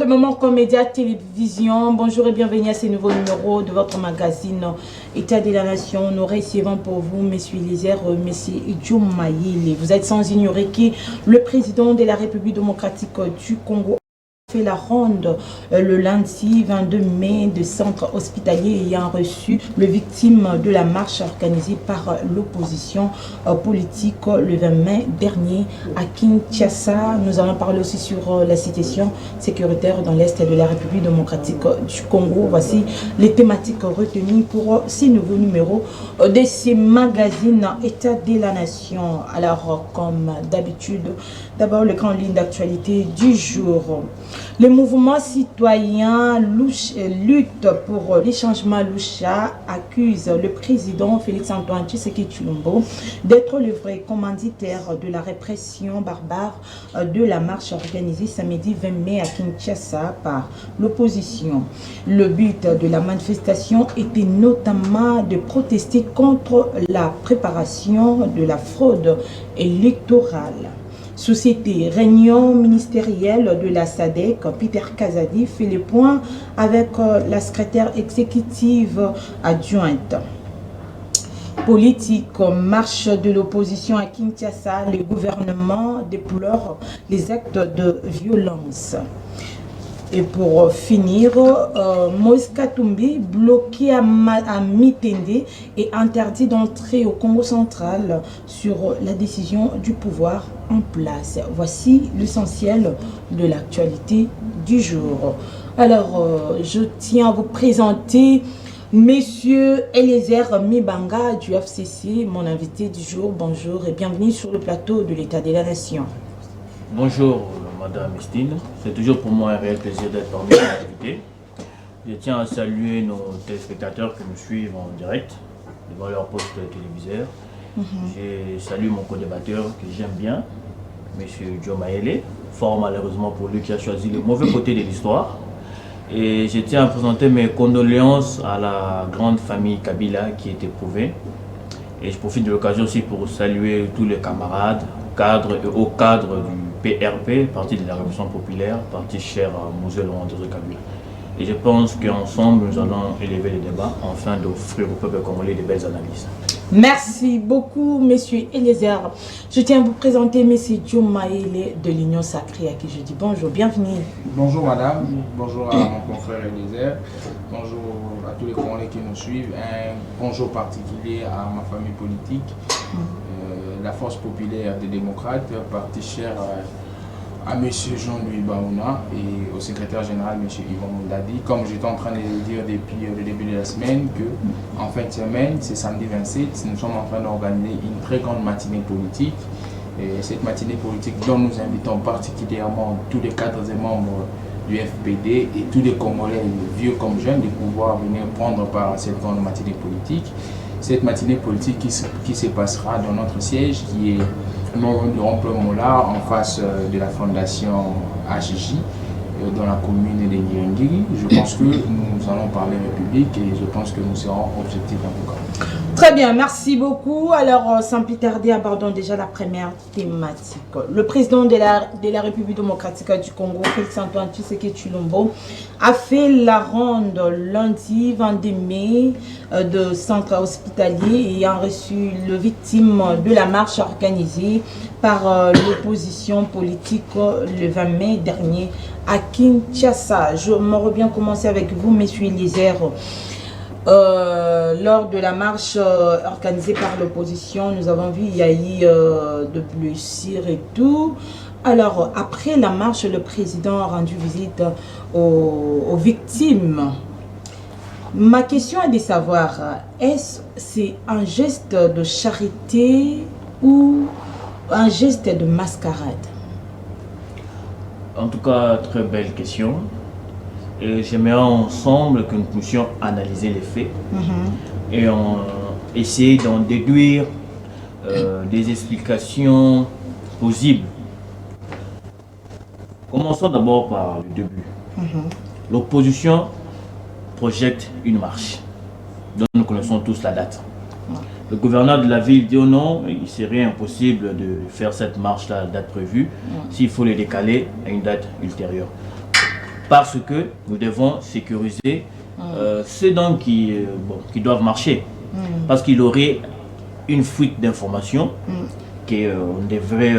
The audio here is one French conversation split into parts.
de Maman Média Télévision, bonjour et bienvenue à ce nouveau numéro de votre magazine État de la Nation. Nous recevons pour vous, messieurs Eliezer, messieurs Djom Mayele. Vous êtes sans ignorer que le président de la République démocratique du Congo fait la ronde le lundi 22 mai de centre hospitalier ayant reçu les victimes de la marche organisée par l'opposition politique le 20 mai dernier à Kinshasa. Nous allons parler aussi sur la situation sécuritaire dans l'Est de la République démocratique du Congo. Voici les thématiques retenues pour ces nouveaux numéros de ces magazines État de la Nation. Alors, comme d'habitude, d'abord les grandes lignes d'actualité du jour. Le mouvement citoyen lutte pour les changements Lucha accuse le président Félix-Antoine Tshisekedi Tshilombo d'être le vrai commanditaire de la répression barbare de la marche organisée samedi 20 mai à Kinshasa par l'opposition. Le but de la manifestation était notamment de protester contre la préparation de la fraude électorale. Société, réunion ministérielle de la SADC, Peter Kazadi fait le point avec la secrétaire exécutive adjointe. Politique, marche de l'opposition à Kinshasa, le gouvernement déplore les actes de violence. Et pour finir, Moïse Katumbi, bloqué à Mitende et interdit d'entrer au Congo central sur la décision du pouvoir en place. Voici l'essentiel de l'actualité du jour. Alors, je tiens à vous présenter Monsieur Eliezer Mibanga du FCC, mon invité du jour. Bonjour et bienvenue sur le plateau de l'État de la Nation. Bonjour Madame Estine, c'est toujours pour moi un réel plaisir d'être parmi les invités. Je tiens à saluer nos téléspectateurs qui nous suivent en direct devant leur poste téléviseur. Je salue mon co-débatteur que j'aime bien, M. Djom Mayele, fort malheureusement pour lui qui a choisi le mauvais côté de l'histoire. Et je tiens à présenter mes condoléances à la grande famille Kabila qui est éprouvée. Et je profite de l'occasion aussi pour saluer tous les camarades, cadres et hauts cadres du PRP, Parti de la Révolution Populaire, parti cher à Moselle Laurent-Désiré Kabila. Et je pense qu'ensemble, nous allons élever le débat afin d'offrir au peuple congolais de belles analyses. Merci beaucoup, Monsieur Eliezer. Je tiens à vous présenter Monsieur Djom Mayele de l'Union Sacrée à qui je dis bonjour, bienvenue. Bonjour Madame, bonjour à mon confrère Eliezer, bonjour à tous les Congolais qui nous suivent, un bonjour particulier à ma famille politique, la Force populaire des démocrates, parti cher à M. Jean-Louis Baouna et au secrétaire général M. Yvon Moundadi. Comme j'étais en train de le dire depuis le début de la semaine, qu'en fin de semaine, c'est samedi 27, nous sommes en train d'organiser une très grande matinée politique. Et cette matinée politique dont nous invitons particulièrement tous les cadres et membres du FPD et tous les Congolais, vieux comme jeunes, de pouvoir venir prendre part à cette grande matinée politique. Cette matinée politique qui se passera dans notre siège, qui est le rond-point Mola, en face de la fondation HJ, dans la commune de Ngirengiri. Je pense que nous allons parler République et je pense que nous serons objectifs en tout cas. Très bien, merci beaucoup. Alors, sans plus tarder, abordons déjà la première thématique. Le président de la République démocratique du Congo, Félix-Antoine Tshisekedi Tshilombo, a fait la ronde lundi 22 mai de centre hospitalier ayant reçu les victimes de la marche organisée par l'opposition politique le 20 mai dernier à Kinshasa. Je m'aurais bien commencé avec vous, Monsieur Eliezer. Lors de la marche organisée par l'opposition, nous avons vu il y a eu de blessures et tout. Alors, après la marche, le président a rendu visite aux victimes. Ma question est de savoir, est-ce c'est un geste de charité ou un geste de mascarade? En tout cas, très belle question. Et j'aimerais ensemble que nous puissions analyser les faits et essayer d'en déduire des explications possibles. Commençons d'abord par le début. L'opposition projette une marche dont nous connaissons tous la date. Le gouverneur de la ville dit oh non, il serait impossible de faire cette marche à la date prévue, s'il faut les décaler à une date ultérieure. parce que nous devons sécuriser ceux donc qui doivent marcher. Parce qu'il aurait une fuite d'informations qu'on devrait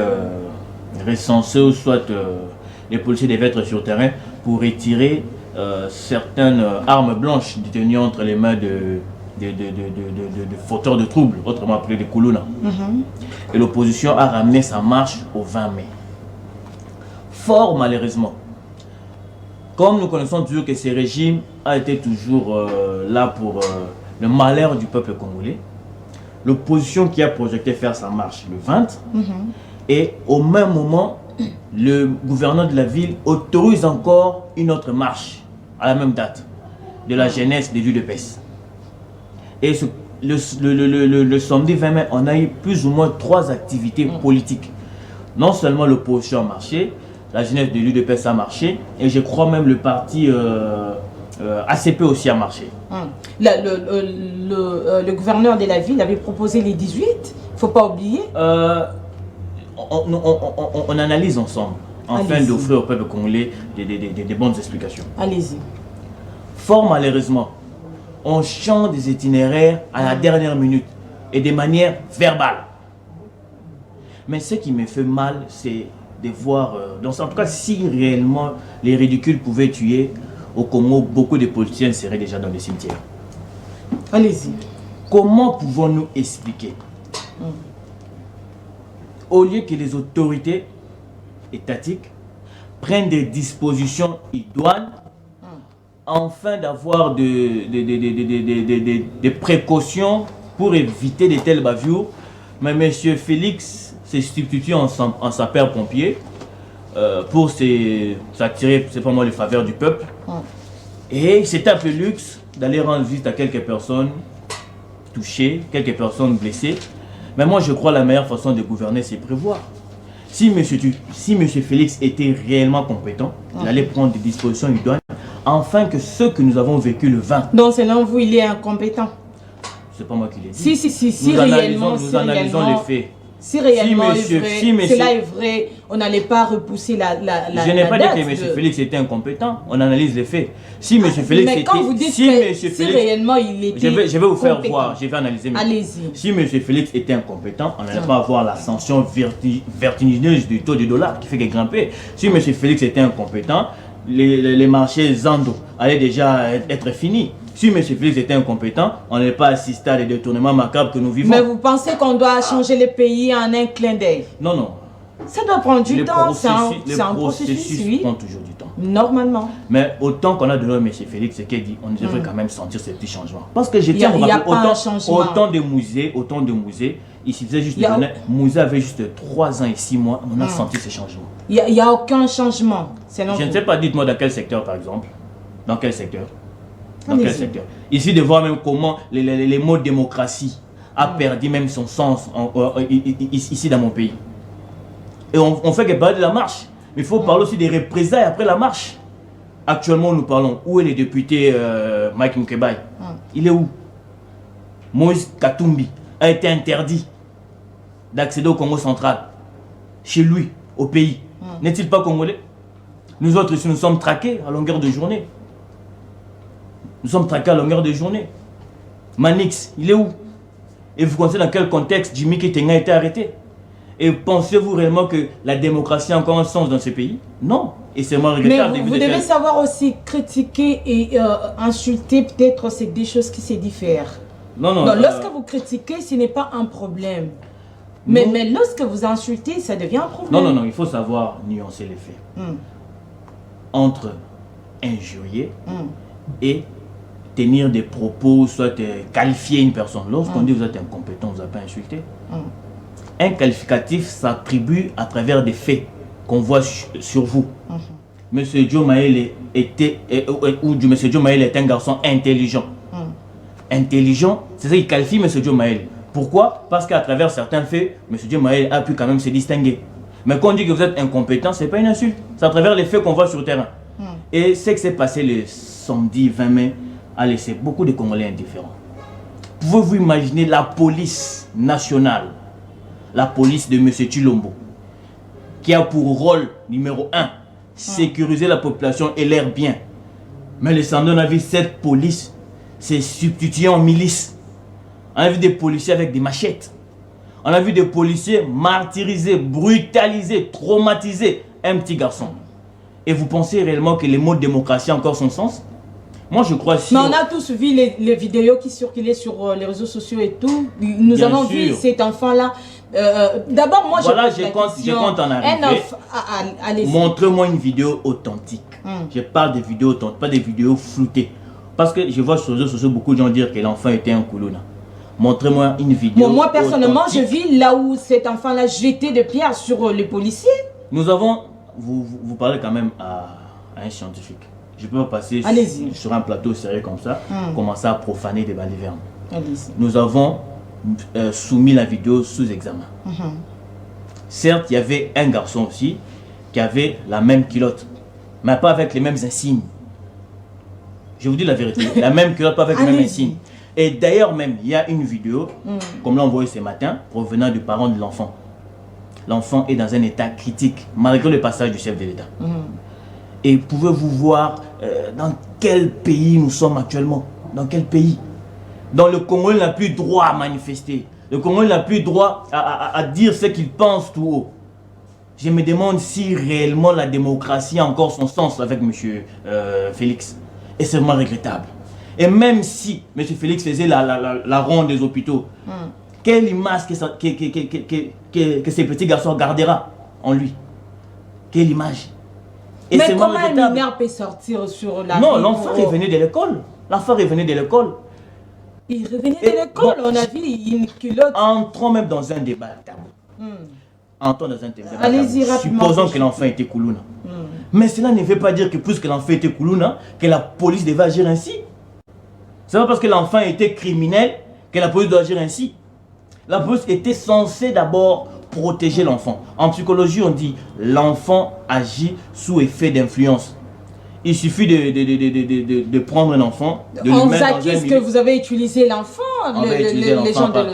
recenser, ou soit les policiers devaient être sur le terrain pour retirer certaines armes blanches détenues entre les mains de fauteurs de troubles, autrement appelés des Koulouna. Et l'opposition a ramené sa marche au 20 mai. Fort malheureusement, comme nous connaissons toujours que ce régime a été toujours là pour le malheur du peuple congolais, l'opposition qui a projeté faire sa marche le 20, et au même moment, le gouverneur de la ville autorise encore une autre marche à la même date de la jeunesse des l'UDPS. Et le samedi 20 mai, on a eu plus ou moins 3 activités politiques. Non seulement l'opposition a marché, la jeunesse de l'UDPS a marché, et je crois même le parti ACP aussi a marché. Le gouverneur de la ville avait proposé les 18, il ne faut pas oublier. On analyse ensemble, afin d'offrir au peuple congolais des bonnes explications. Allez-y. Fort malheureusement, on change des itinéraires à la dernière minute et de manière verbale. Mais ce qui me fait mal, c'est de voir, en tout cas si réellement les ridicules pouvaient tuer, au Congo, beaucoup de politiciens seraient déjà dans les cimetières. Allez-y. Comment pouvons-nous expliquer, au lieu que les autorités étatiques prennent des dispositions idoines, afin d'avoir des précautions pour éviter de telles bavures, mais M. Félix se substitue en sapeur-pompier pour s'attirer, c'est pas moi, les faveurs du peuple. Et c'est un peu luxe d'aller rendre visite à quelques personnes touchées, quelques personnes blessées. Mais moi, je crois que la meilleure façon de gouverner, c'est prévoir. Si M. Félix était réellement compétent, il allait prendre des dispositions idoines, afin que ce que nous avons vécu le 20... Donc, selon vous, il est incompétent? C'est pas moi qui l'ai dit. Si nous réellement, analysons les faits. Si réellement cela est vrai, on n'allait pas repousser la Je n'ai pas dit que M. Félix était incompétent, on analyse les faits. Si M. Félix mais était... quand vous dites si réellement il était je vais vous faire compétent. voir, je vais analyser. Allez-y. Si M. Félix était incompétent, on n'allait pas avoir la sanction vertigineuse du taux de dollar qui fait que grimper. Si M. Félix était incompétent, les marchés Zando allaient déjà être finis. Si M. Félix était incompétent, on n'allait pas assister à des détournements macabres que nous vivons. Mais vous pensez qu'on doit changer les pays en un clin d'œil? Non, non. Ça doit prendre du temps, c'est un processus, oui. Prend toujours du temps. Normalement. Mais autant qu'on a de l'homme M. Félix, c'est qu'il dit, on devrait quand même sentir ces petits changements. Parce que je tiens à rappeler, autant de musées, il suffisait juste de donner, musée avait juste 3 ans et 6 mois, on a senti ces changements. Il n'y a aucun changement. Je ne sais pas, dites-moi dans quel secteur par exemple. Dans quel secteur? Dans quel secteur? Ici de voir même comment les mots démocratie a perdu même son sens ici dans mon pays. Et on fait que parler de la marche. Mais il faut parler aussi des représailles après la marche. Actuellement, nous parlons. Où est le député Mike Mukebai? Il est où? Moïse Katumbi a été interdit d'accéder au Congo central. Chez lui, au pays. N'est-il pas congolais? Nous autres ici, nous sommes traqués à longueur de journée. Nous sommes traqués à longueur de journée. Manix, il est où? Et vous connaissez dans quel contexte Jimmy Ketenga a été arrêté? Et pensez-vous réellement que la démocratie a encore un sens dans ce pays? Non. Et c'est moins regrettable. Mais vous devez savoir aussi critiquer et insulter, peut-être c'est des choses qui se diffèrent. Non, non. Donc, lorsque vous critiquez, ce n'est pas un problème. Mais lorsque vous insultez, ça devient un problème. Non, non, non. Il faut savoir nuancer les faits. Entre injurier et tenir des propos, soit qualifier une personne. Lorsqu'on dit vous êtes incompétent, vous n'avez pas insulté. Un qualificatif s'attribue à travers des faits qu'on voit sur vous. Monsieur Joe Maël était un garçon intelligent. Intelligent, c'est ça qui qualifie Monsieur Joe Maël. Pourquoi? Parce qu'à travers certains faits, Monsieur Joe Maël a pu quand même se distinguer. Mais quand on dit que vous êtes incompétent, ce n'est pas une insulte. C'est à travers les faits qu'on voit sur le terrain. Et ce qui s'est passé le samedi 20 mai a laissé beaucoup de Congolais indifférents. Pouvez-vous imaginer la police nationale, la police de M. Chilombo, qui a pour rôle numéro 1 sécuriser la population et l'air bien. Mais le samedi, on a vu cette police s'est substituée en milice. On a vu des policiers avec des machettes. On a vu des policiers martyriser, brutaliser, traumatiser un petit garçon. Et vous pensez réellement que les mots de démocratie ont encore son sens? Moi, je crois... Mais on a tous vu les vidéos qui circulaient sur les réseaux sociaux et tout. Nous avons vu cet enfant-là. D'abord, moi, voilà, je compte en arriver. Montre-moi une vidéo authentique. Je parle de vidéos authentiques, pas des vidéos floutées. Parce que je vois sur les réseaux sociaux beaucoup de gens dire que l'enfant était un Koulouna. Montrez-moi une vidéo. Bon, moi, personnellement, je vis là où cet enfant-là jetait des pierres sur les policiers. Nous avons... Vous parlez quand même à un scientifique. Je peux pas passer sur un plateau sérieux comme ça, commencer à profaner des balivernes. Nous avons soumis la vidéo sous examen. Certes, il y avait un garçon aussi qui avait la même culotte, mais pas avec les mêmes insignes. Je vous dis la vérité, la même culotte, pas avec les mêmes insignes. Et d'ailleurs même, il y a une vidéo, comme l'a envoyé ce matin, provenant du parent de l'enfant. L'enfant est dans un état critique, malgré le passage du chef de l'État. Et pouvez-vous voir dans quel pays nous sommes actuellement? Dans quel pays? Dans le Congo, il n'a plus droit à manifester. Le Congo, il n'a plus droit à dire ce qu'il pense tout haut. Je me demande si réellement la démocratie a encore son sens avec M. Félix. Et c'est vraiment regrettable. Et même si M. Félix faisait la ronde des hôpitaux, quelle image que ces petits garçons gardera en lui? Quelle image? Et mais comment un mineur peut sortir sur la... Non, l'enfant revenait de l'école. L'enfant revenait de l'école. Il revenait de l'école, on a vu une culotte. Entrons même dans un débat tabou. Entrons dans un débat tabou. Allez-y rapidement. Supposons que l'enfant était Koulouna. Mais cela ne veut pas dire que puisque l'enfant était Koulouna, que la police devait agir ainsi. C'est pas parce que l'enfant était criminel que la police doit agir ainsi. La police était censée d'abord protéger l'enfant. En psychologie, on dit l'enfant agit sous effet d'influence. Il suffit de prendre un enfant, de on vous accuse que vous avez utilisé l'enfant. Les gens de...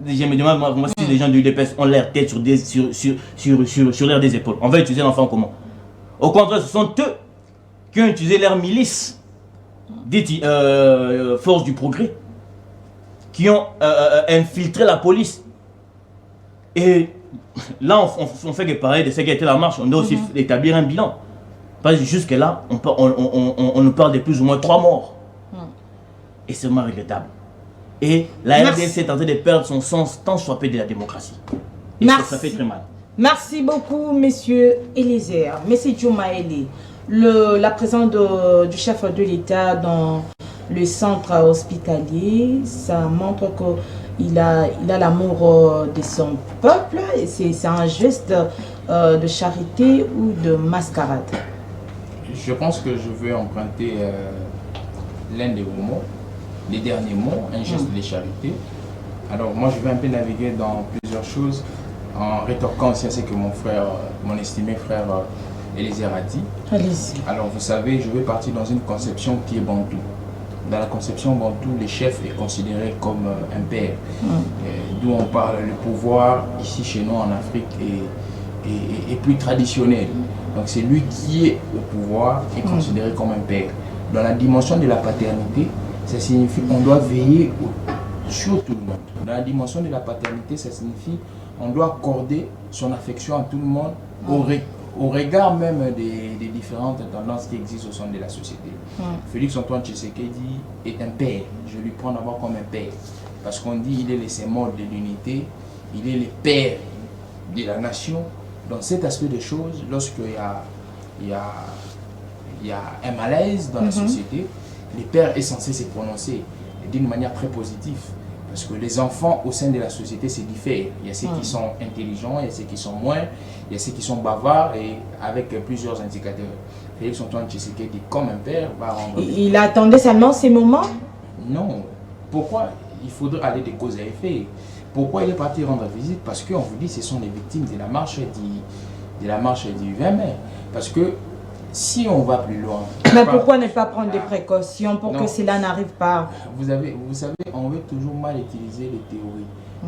Je me demande, moi si les gens de l'UDPS ont leur tête sur l'air des épaules. On va utiliser l'enfant comment? Au contraire, ce sont eux qui ont utilisé leur milice, dites force du progrès, qui ont infiltré la police. Et là, on fait que parler de ce qui a été la marche, on doit aussi établir un bilan. Parce que jusque-là, on nous parle de plus ou moins 3 morts. Et c'est vraiment regrettable. Et la RDC est en train de perdre son sens tant soit peu de la démocratie. Et ça fait très mal. Merci beaucoup, monsieur Eliezer. Monsieur Djoumaëli, la présence du chef de l'État dans le centre hospitalier, ça montre qu'il a l'amour de son peuple. C'est un geste de charité ou de mascarade? Je pense que je veux emprunter l'un des mots, les derniers mots, un geste de charité. Alors moi je vais un peu naviguer dans plusieurs choses en rétorquant aussi à ce que mon estimé frère Eliezer a dit. Allez-y. Alors vous savez, je vais partir dans une conception qui est bantou. Dans la conception bantou, le chef est considéré comme un père. D'où on parle, le pouvoir ici chez nous en Afrique est plus traditionnel. Donc c'est lui qui est au pouvoir et considéré comme un père. Dans la dimension de la paternité, ça signifie qu'on doit veiller sur tout le monde. Dans la dimension de la paternité, ça signifie qu'on doit accorder son affection à tout le monde au regard même des différentes tendances qui existent au sein de la société. Félix Antoine Tshisekedi est un père. Je lui prends d'abord comme un père. Parce qu'on dit qu'il est le symbole de l'unité, il est le père de la nation. Dans cet aspect des choses, lorsqu'il y a un malaise dans la société, le père est censé se prononcer d'une manière très positive. Parce que les enfants au sein de la société, c'est différent. Il y a ceux qui sont intelligents, il y a ceux qui sont moins, il y a ceux qui sont bavards et avec plusieurs indicateurs. Félix Antoine Tshisekedi, comme un père, va rendre... Il attendait seulement ces moments? Non. Pourquoi? Il faudrait aller de cause à effet. Pourquoi il est parti rendre visite? Parce qu'on vous dit que ce sont les victimes de la marche du 20 mai. Parce que si on va plus loin... Mais pourquoi ne pas prendre des précautions pour que cela n'arrive pas? Vous savez, on veut toujours mal utiliser les théories.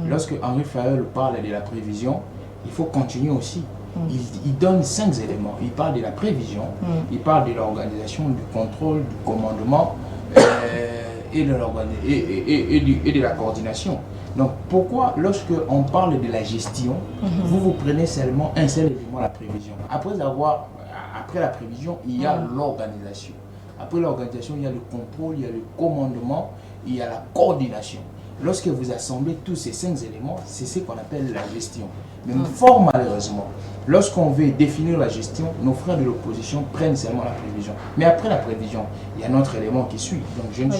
Lorsque Henri Fayol parle de la prévision, il faut continuer aussi. il donne 5 éléments. Il parle de la prévision, il parle de l'organisation, du contrôle, du commandement et de la coordination. Donc pourquoi lorsque on parle de la gestion, vous prenez seulement un seul élément, la prévision. Après la prévision, il y a l'organisation. Après l'organisation, il y a le contrôle, il y a le commandement, il y a la coordination. Lorsque vous assemblez tous ces 5 éléments, c'est ce qu'on appelle la gestion. Mais fort malheureusement, lorsqu'on veut définir la gestion, nos frères de l'opposition prennent seulement la prévision. Mais après la prévision, il y a un autre élément qui suit. Donc je ne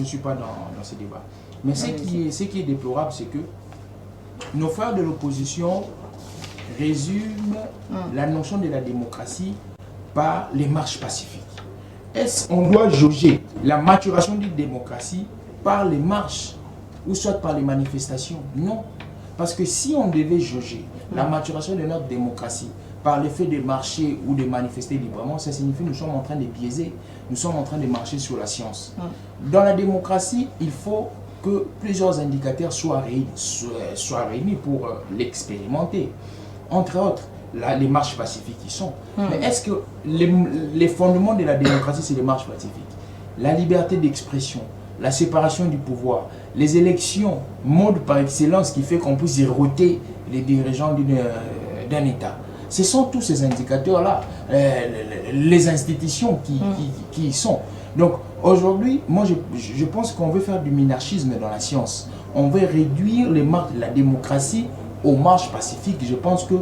suis pas dans ce débat. Mais ce qui est déplorable, c'est que nos frères de l'opposition résument la notion de la démocratie par les marches pacifiques. Est-ce qu'on doit jauger la maturation d'une démocratie par les marches ou soit par les manifestations? Non. Parce que si on devait jauger la maturation de notre démocratie par le fait de marcher ou de manifester librement, ça signifie que nous sommes en train de biaiser, nous sommes en train de marcher sur la science. Dans la démocratie, il faut que plusieurs indicateurs soient réunis pour l'expérimenter. Entre autres, les marches pacifiques qui sont. Mais est-ce que les fondements de la démocratie, c'est les marches pacifiques? La liberté d'expression, la séparation du pouvoir, les élections, mode par excellence qui fait qu'on puisse éroter les dirigeants d'un État. Ce sont tous ces indicateurs-là, les institutions qui y sont. Donc aujourd'hui, moi je pense qu'on veut faire du minarchisme dans la science. On veut réduire la démocratie aux marches pacifiques. Je pense que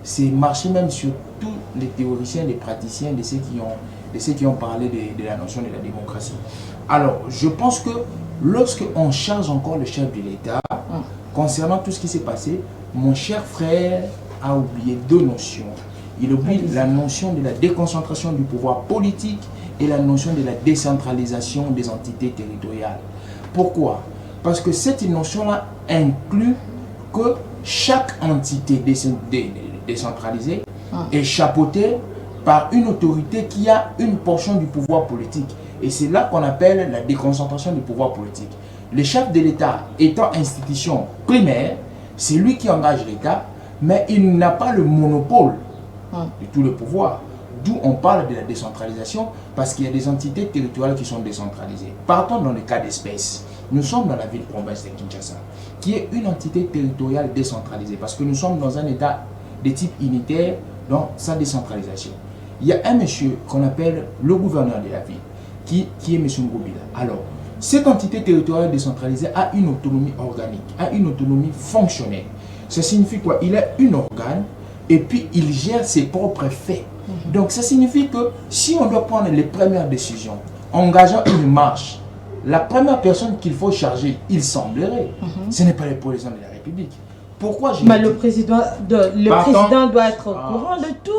c'est marcher même sur tous les théoriciens, les praticiens, de ceux qui ont parlé de la notion de la démocratie. Alors, je pense que lorsqu'on charge encore le chef de l'État, concernant tout ce qui s'est passé, mon cher frère a oublié 2 notions. Il oublie la notion de la déconcentration du pouvoir politique et la notion de la décentralisation des entités territoriales. Pourquoi? Parce que cette notion-là inclut que chaque entité décentralisée est chapeautée par une autorité qui a une portion du pouvoir politique. Et c'est là qu'on appelle la déconcentration du pouvoir politique. Le chef de l'État étant institution primaire, c'est lui qui engage l'État, mais il n'a pas le monopole de tout le pouvoir. D'où on parle de la décentralisation, parce qu'il y a des entités territoriales qui sont décentralisées. Partons dans le cas d'espèce. Nous sommes dans la ville-province de Kinshasa, qui est une entité territoriale décentralisée, parce que nous sommes dans un État de type unitaire dans sa décentralisation. Il y a un monsieur qu'on appelle le gouverneur de la ville, qui est M. Ngobila. Alors, cette entité territoriale décentralisée a une autonomie organique, a une autonomie fonctionnelle. Ça signifie quoi? Il a un organe et puis il gère ses propres faits. Donc ça signifie que si on doit prendre les premières décisions, engageant une marche, la première personne qu'il faut charger, il semblerait, ce n'est pas le président de la République. Pourquoi j'ai le président doit être au courant de tout.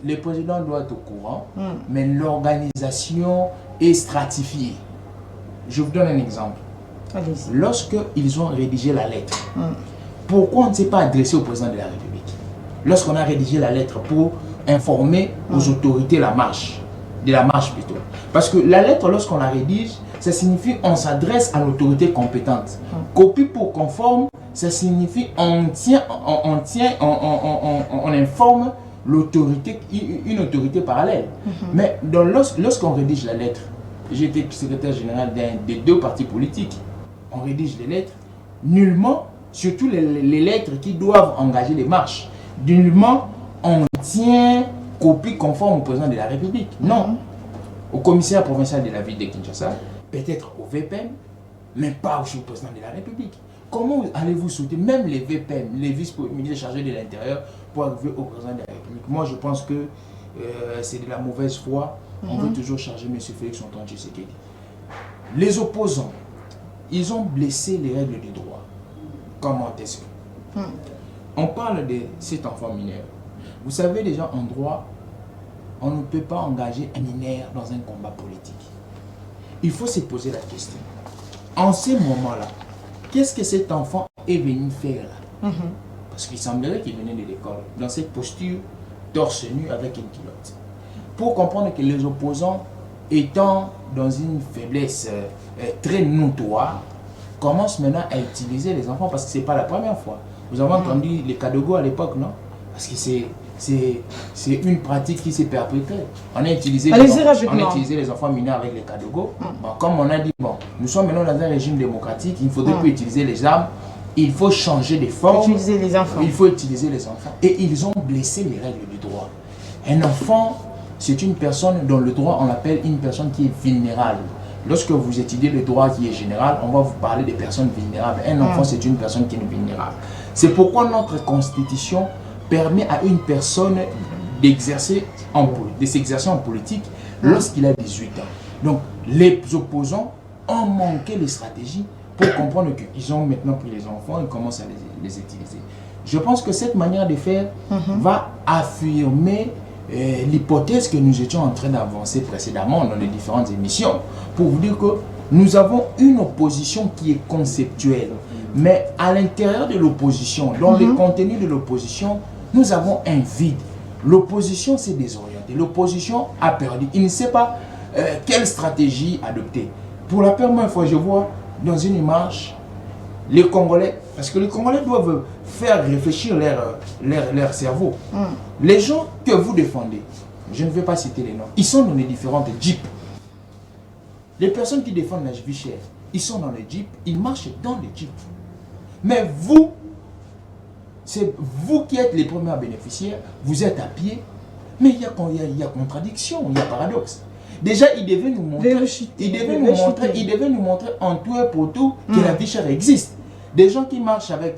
Le président doit être au courant, mais l'organisation est stratifiée. Je vous donne un exemple. Lorsqu'ils ont rédigé la lettre, pourquoi on ne s'est pas adressé au président de la République? Lorsqu'on a rédigé la lettre pour informer aux autorités de la marche plutôt. Parce que la lettre, lorsqu'on la rédige, ça signifie on s'adresse à l'autorité compétente. Copie pour conforme, ça signifie on informe l'autorité, une autorité parallèle. Mais lorsqu'on rédige la lettre, j'étais secrétaire général des 2 partis politiques, on rédige les lettres, nullement, surtout les lettres qui doivent engager les marches, nullement on tient copie conforme au président de la République. Non. Au commissaire provincial de la ville de Kinshasa, peut-être au VPM, mais pas au président de la République. Comment allez-vous sauter même les VPM, les vice-ministres chargés de l'Intérieur, pour arriver au président de la République? Moi, je pense que c'est de la mauvaise foi. On veut toujours charger M. Félix Antoine Tshisekedi. Les opposants, ils ont blessé les règles du droit. Comment est-ce que on parle de cet enfant mineur. Vous savez déjà, en droit, on ne peut pas engager un mineur dans un combat politique. Il faut se poser la question. En ce moment-là, qu'est-ce que cet enfant est venu faire là? Parce qu'il semblerait qu'il venait de l'école, dans cette posture, torse nu avec une culotte. Pour comprendre que les opposants, étant dans une faiblesse très notoire, commencent maintenant à utiliser les enfants, parce que ce n'est pas la première fois. Vous avez entendu les Kadogo à l'époque, non? Parce que c'est une pratique qui s'est perpétrée. On a utilisé les enfants mineurs avec les cadeaux. Bon, comme on a dit, bon, nous sommes maintenant dans un régime démocratique, il ne faudrait plus utiliser les armes, il faut changer de forme. Utiliser les enfants. Il faut utiliser les enfants. Et ils ont blessé les règles du droit. Un enfant, c'est une personne dont le droit, on l'appelle une personne qui est vulnérable. Lorsque vous étudiez le droit qui est général, on va vous parler des personnes vulnérables. Un enfant, c'est une personne qui est vulnérable. C'est pourquoi notre constitution permet à une personne de s'exercer en politique lorsqu'il a 18 ans. Donc, les opposants ont manqué les stratégies pour comprendre qu'ils ont maintenant pris les enfants et commencent à les utiliser. Je pense que cette manière de faire va affirmer l'hypothèse que nous étions en train d'avancer précédemment dans les différentes émissions pour vous dire que nous avons une opposition qui est conceptuelle. Mais à l'intérieur de l'opposition, dans le contenu de l'opposition, nous avons un vide. L'opposition s'est désorientée. L'opposition a perdu. Il ne sait pas quelle stratégie adopter. Pour la première fois, je vois dans une image les Congolais, parce que les Congolais doivent faire réfléchir leur cerveau. Les gens que vous défendez, je ne vais pas citer les noms, ils sont dans les différentes jeeps. Les personnes qui défendent la vie chère, ils sont dans les jeeps, ils marchent dans les jeeps. Mais vous, c'est vous qui êtes les premiers bénéficiaires, vous êtes à pied, mais il y a contradiction, il y a paradoxe. Déjà, il devait nous montrer en tout et pour tout que la vie chère existe. Des gens qui marchent avec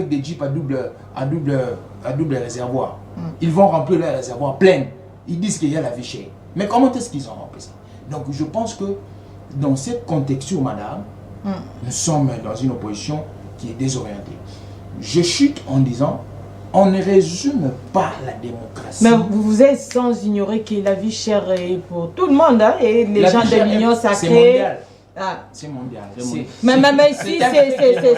des jeeps à double réservoir, ils vont remplir leur réservoir plein. Ils disent qu'il y a la vie chère. Mais comment est-ce qu'ils ont rempli ça? Donc, je pense que dans cette contexture, madame, nous sommes dans une opposition qui est désorientée. Je chute en disant, on ne résume pas la démocratie. Mais vous êtes sans ignorer que la vie chère est pour tout le monde, hein, et les gens de l'Union sacrée. C'est mondial. Ah. C'est mondial. Mais ici,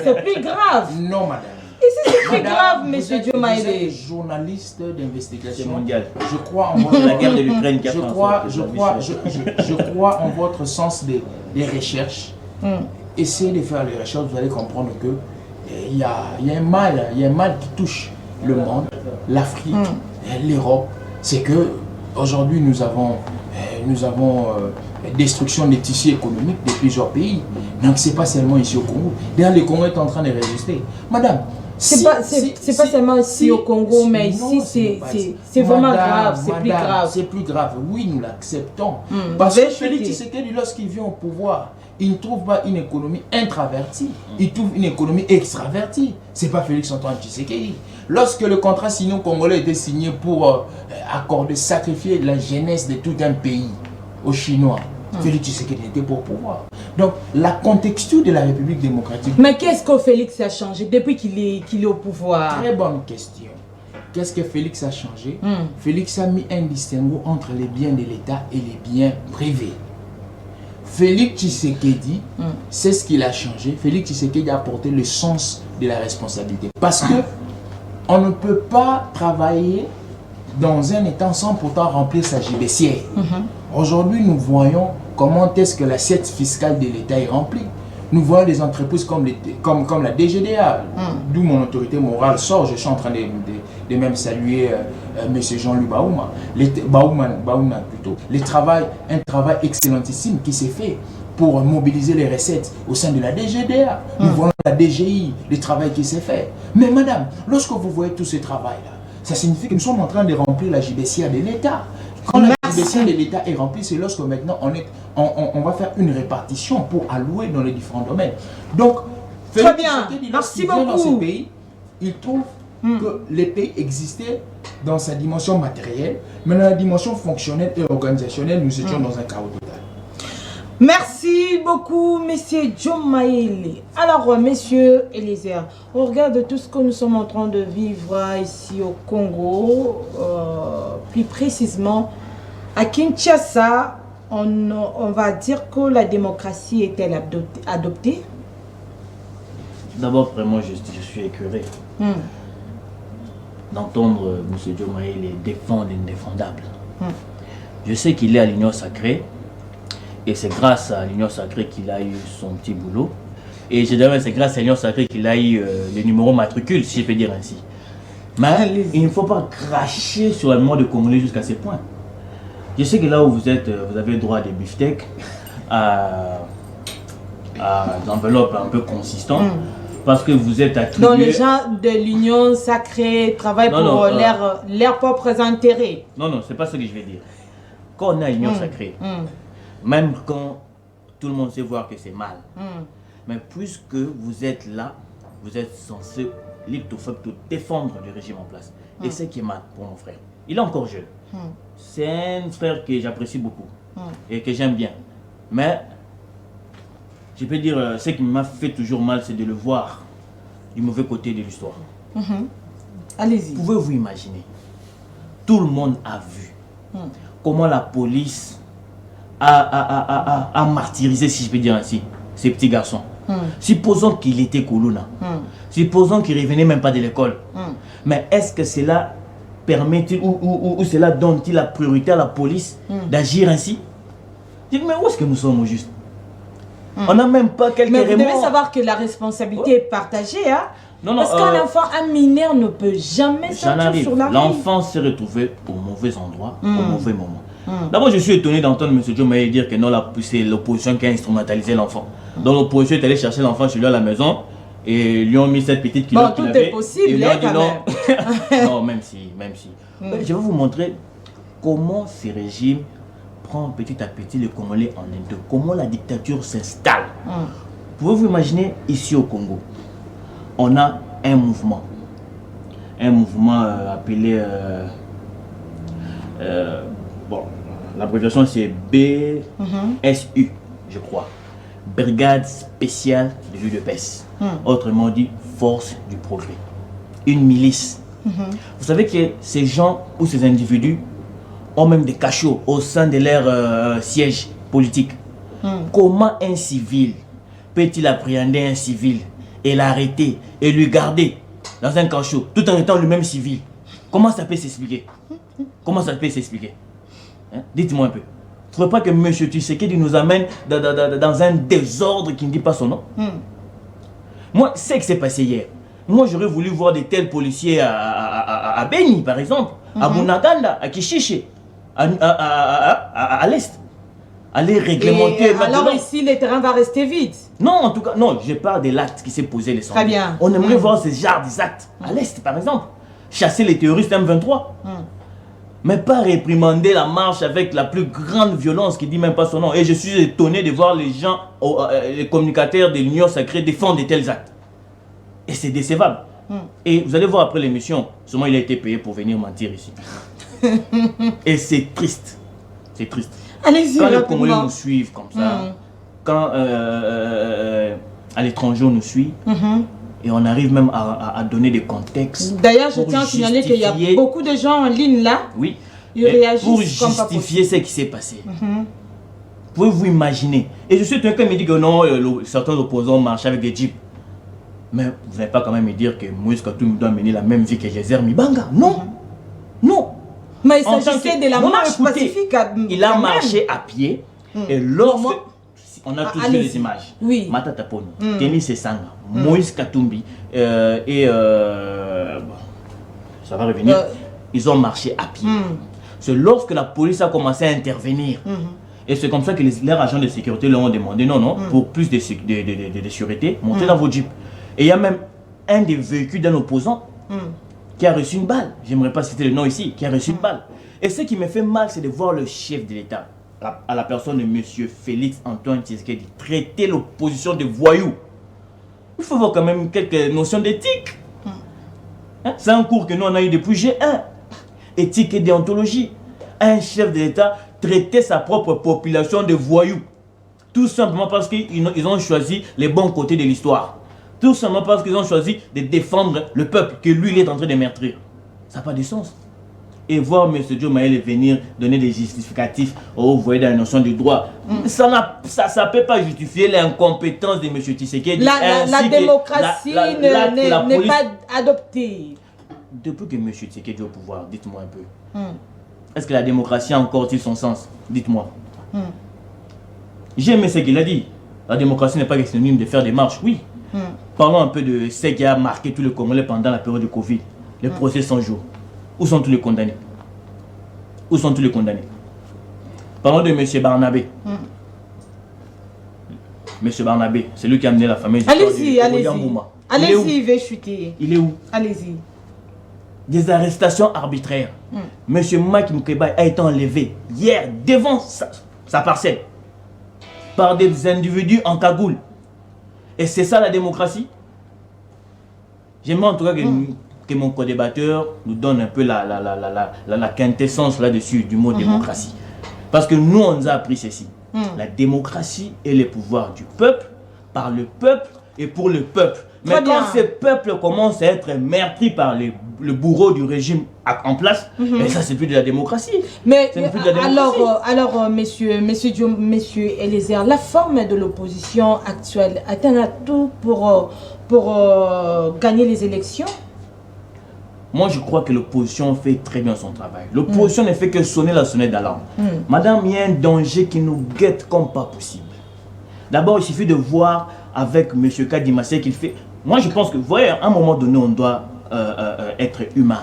c'est plus grave. Non, madame. Ici, c'est plus grave, monsieur Diomaye. Vous êtes journaliste d'investigation mondial. Je crois en votre... la guerre de l'Ukraine qui a je crois en votre sens des recherches. Essayez de faire les recherches, vous allez comprendre que il y a un mal qui touche le monde, l'Afrique, l'Europe. C'est que aujourd'hui nous avons destruction des tissus économiques de plusieurs pays. Donc c'est pas seulement ici au Congo. D'ailleurs le Congo est en train de résister. Madame, c'est pas seulement ici au Congo, mais ici c'est vraiment grave, c'est plus grave. C'est plus grave, oui, nous l'acceptons. Parce que Félix Tshisekedi, lorsqu'il vient au pouvoir, il ne trouve pas une économie intravertie, il trouve une économie extravertie. C'est pas Félix Antoine Tshisekedi. Lorsque le contrat sino-congolais était signé pour accorder, sacrifier la jeunesse de tout un pays aux Chinois, Félix Tshisekedi était pour pouvoir. Donc, la contexture de la République démocratique... Mais qu'est-ce que Félix a changé depuis qu'il est au pouvoir? Très bonne question. Qu'est-ce que Félix a changé? Félix a mis un distinguo entre les biens de l'État et les biens privés. Félix Tshisekedi, c'est ce qu'il a changé. Félix Tshisekedi a apporté le sens de la responsabilité. Parce que on ne peut pas travailler dans un État sans pourtant remplir sa gibecière. Aujourd'hui, nous voyons comment est-ce que l'assiette fiscale de l'État est remplie. Nous voyons des entreprises comme la DGDA, d'où mon autorité morale sort. Je suis en train de même saluer M. Jean-Louis Baouma. Baouma plutôt. Un travail excellentissime qui s'est fait pour mobiliser les recettes au sein de la DGDA. Nous voyons la DGI, le travail qui s'est fait. Mais madame, lorsque vous voyez tout ce travail-là, ça signifie que nous sommes en train de remplir la gibecière de l'État. Quand la gibecière de l'État est remplie, c'est lorsque maintenant on va faire une répartition pour allouer dans les différents domaines. Donc, très bien, merci beaucoup. Dans ces pays, il trouve que les pays existaient dans sa dimension matérielle, mais dans la dimension fonctionnelle et organisationnelle, nous étions dans un chaos total. Merci beaucoup, monsieur Diomaye. Alors, monsieur Eliezer, on regarde tout ce que nous sommes en train de vivre ici au Congo, plus précisément à Kinshasa. On va dire que la démocratie est-elle adoptée? D'abord, vraiment, je suis écœuré d'entendre M. Diomaye défendre l'indéfendable. Je sais qu'il est à l'Union sacrée, et c'est grâce à l'Union sacrée qu'il a eu son petit boulot. Et je dirais c'est grâce à l'Union sacrée qu'il a eu le numéro matricule, si je peux dire ainsi. Mais il ne faut pas cracher sur la mémoire de Congolais jusqu'à ce point. Je sais que là où vous êtes, vous avez droit à des beefsteaks, à des enveloppes un peu consistantes, parce que vous êtes attribué... Donc les gens de l'Union sacrée travaillent pour leurs propres intérêts. Non, c'est pas ce que je vais dire. Quand on a l'Union sacrée, même quand tout le monde sait voir que c'est mal, mais puisque vous êtes là, vous êtes censé défendre le régime en place. Et c'est qui est mal pour mon frère. Il est encore jeune. C'est un frère que j'apprécie beaucoup et que j'aime bien. Mais je peux dire, ce qui m'a fait toujours mal, c'est de le voir du mauvais côté de l'histoire. Allez-y. Pouvez-vous imaginer? Tout le monde a vu comment la police a martyrisé, si je peux dire ainsi, ces petits garçons. Supposons qu'il était Koulouna. Supposons qu'il ne revenait même pas de l'école. Mais est-ce que cela permet-il ou cela donne-t-il la priorité à la police d'agir ainsi? Je dis, mais où est-ce que nous sommes au juste? On n'a même pas quelques remords. Mais vous devez savoir que la responsabilité est partagée. Hein? Non, parce qu'un enfant, un mineur ne peut jamais sortir sur la rue. L'enfant s'est retrouvé au mauvais endroit, au mauvais moment. D'abord, je suis étonné d'entendre M. Diomaye dire que non, c'est l'opposition qui a instrumentalisé l'enfant. Donc l'opposition est allée chercher l'enfant chez lui à la maison et lui ont mis cette petite culotte. Bon, tout est possible, hein, quand même. Non, même si. Je vais vous montrer comment ce régime prend petit à petit le Congolais en deux. Comment la dictature s'installe. Pouvez-vous imaginer ici au Congo, on a un mouvement appelé bon, l'abréviation c'est BSU, je crois, Brigade spéciale de l'UDPS, autrement dit Force du Progrès, une milice. Vous savez que ces gens ou ces individus ont même des cachots au sein de leur siège politique. Comment un civil peut-il appréhender un civil et l'arrêter et lui garder dans un cachot tout en étant lui-même civil? Comment ça peut s'expliquer? Comment ça peut s'expliquer? Hein? Dites-moi un peu. Il ne faudrait pas que M. Tshisekedi nous amène dans un désordre qui ne dit pas son nom. Moi, c'est ce qui s'est passé hier. Moi, j'aurais voulu voir de tels policiers à Beni, par exemple, à Bunaganda, à Kishiche, à l'Est. Aller réglementer. Alors ici, le terrain va rester vide. Non, en tout cas, non, je parle de l'acte qui s'est posé les Très bien. On aimerait voir ce genre d'actes à l'Est, par exemple. Chasser les terroristes M23. Mais pas réprimander la marche avec la plus grande violence qui ne dit même pas son nom. Et je suis étonné de voir les gens, les communicateurs de l'Union sacrée défendre de tels actes. Et c'est décevable. Et vous allez voir après l'émission, sûrement il a été payé pour venir mentir ici. Et c'est triste. C'est triste. Allez-y, quand les Congolais nous suivent comme ça, quand à l'étranger on nous suit, et on arrive même à donner des contextes. D'ailleurs, je tiens à signaler qu'il y a beaucoup de gens en ligne là. Oui. Ils réagissent pour comme pas justifier ce qui s'est passé. Pouvez-vous imaginer? Et je suis quelqu'un qui me dit que non, certains opposants marchent avec des jeeps. Mais vous n'allez pas quand même me dire que Moïse Katumbi doit mener la même vie que Gézer Mibanga? Non. Non. Mais il s'agissait de la marche pacifique. Il a marché à pied. Et lorsque... On a tous vu les images. Oui. Mata Taponi, Denis Sesanga, Moïse Katumbi et... ça va revenir. Ils ont marché à pied. C'est lorsque la police a commencé à intervenir. Et c'est comme ça que leurs agents de sécurité leur ont demandé, non, pour plus de sécurité, montez dans vos jeeps. Et il y a même un des véhicules d'un opposant qui a reçu une balle. J'aimerais pas citer le nom ici, qui a reçu une balle. Et ce qui me fait mal, c'est de voir le chef de l'État, à la personne de M. Félix Antoine Tshisekedi, traiter l'opposition de voyous. Il faut voir quand même quelques notions d'éthique. Hein? C'est un cours que nous on a eu depuis G1. Éthique et déontologie. Un chef de l'État traiter sa propre population de voyous. Tout simplement parce qu'ils ont choisi les bons côtés de l'histoire. Tout simplement parce qu'ils ont choisi de défendre le peuple que lui il est en train de meurtrir. Ça n'a pas de sens. Et voir M. Diomaye venir donner des justificatifs, oh, vous voyez dans la notion du droit, ça ne peut pas justifier l'incompétence de M. Tshisekedi. La démocratie n'est pas adoptée. Depuis que M. Tshisekedi est au pouvoir, dites-moi un peu. Est-ce que la démocratie a encore-t-il son sens? Dites-moi. J'ai aimé ce qu'il a dit. La démocratie n'est pas synonyme de faire des marches, oui. Parlons un peu de ce qui a marqué tous les Congolais pendant la période de Covid. Les procès 100 jours. Où sont tous les condamnés? Où sont tous les condamnés? Parlons de M. Barnabé. M. Barnabé, c'est lui qui a amené la fameuse histoire allez-y, allez-y. Allez-y, il va chuter. Il est où? Allez-y. Des arrestations arbitraires. M. Mike Moukeba a été enlevé hier devant sa parcelle par des individus en cagoule. Et c'est ça la démocratie? J'aimerais en tout cas que mon co-débatteur nous donne un peu la quintessence là-dessus du mot démocratie. Parce que nous, on nous a appris ceci. La démocratie est le pouvoir du peuple, par le peuple et pour le peuple. Mais quand ce peuple commence à être meurtri par le bourreau du régime en place, et ça c'est plus de la démocratie. Mais alors monsieur Eliezer, la forme de l'opposition actuelle a un atout pour gagner les élections? Moi, je crois que l'opposition fait très bien son travail. L'opposition ne fait que sonner la sonnette d'alarme. Madame, il y a un danger qui nous guette comme pas possible. D'abord, il suffit de voir avec M. Kadimassé qu'il fait... Moi, je pense que, vous voyez, à un moment donné, on doit être humain.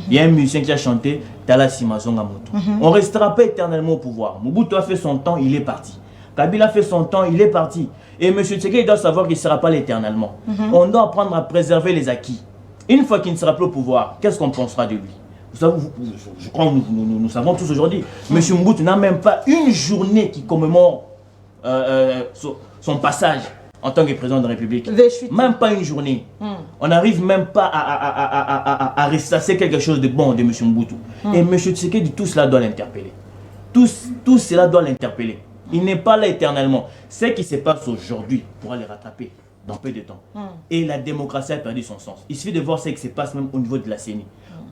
Il y a un musicien qui a chanté Tala Simazonga Moto. On ne restera pas éternellement au pouvoir. Mobutu a fait son temps, il est parti. Kabila a fait son temps, il est parti. Et M. Tshisekedi doit savoir qu'il ne sera pas l'éternellement. On doit apprendre à préserver les acquis. Une fois qu'il ne sera plus au pouvoir, qu'est-ce qu'on pensera de lui? Vous savez, je crois que nous savons tous aujourd'hui. M. Mobutu n'a même pas une journée qui commémore son passage en tant que président de la République. Même pas une journée. On n'arrive même pas à ressasser quelque chose de bon de M. Mobutu. Et M. Tshisekedi, tout cela doit l'interpeller. Tout cela doit l'interpeller. Il n'est pas là éternellement. Ce qui se passe aujourd'hui pourra les rattraper dans peu de temps. Et la démocratie a perdu son sens. Il suffit de voir ce qui se passe même au niveau de la CENI.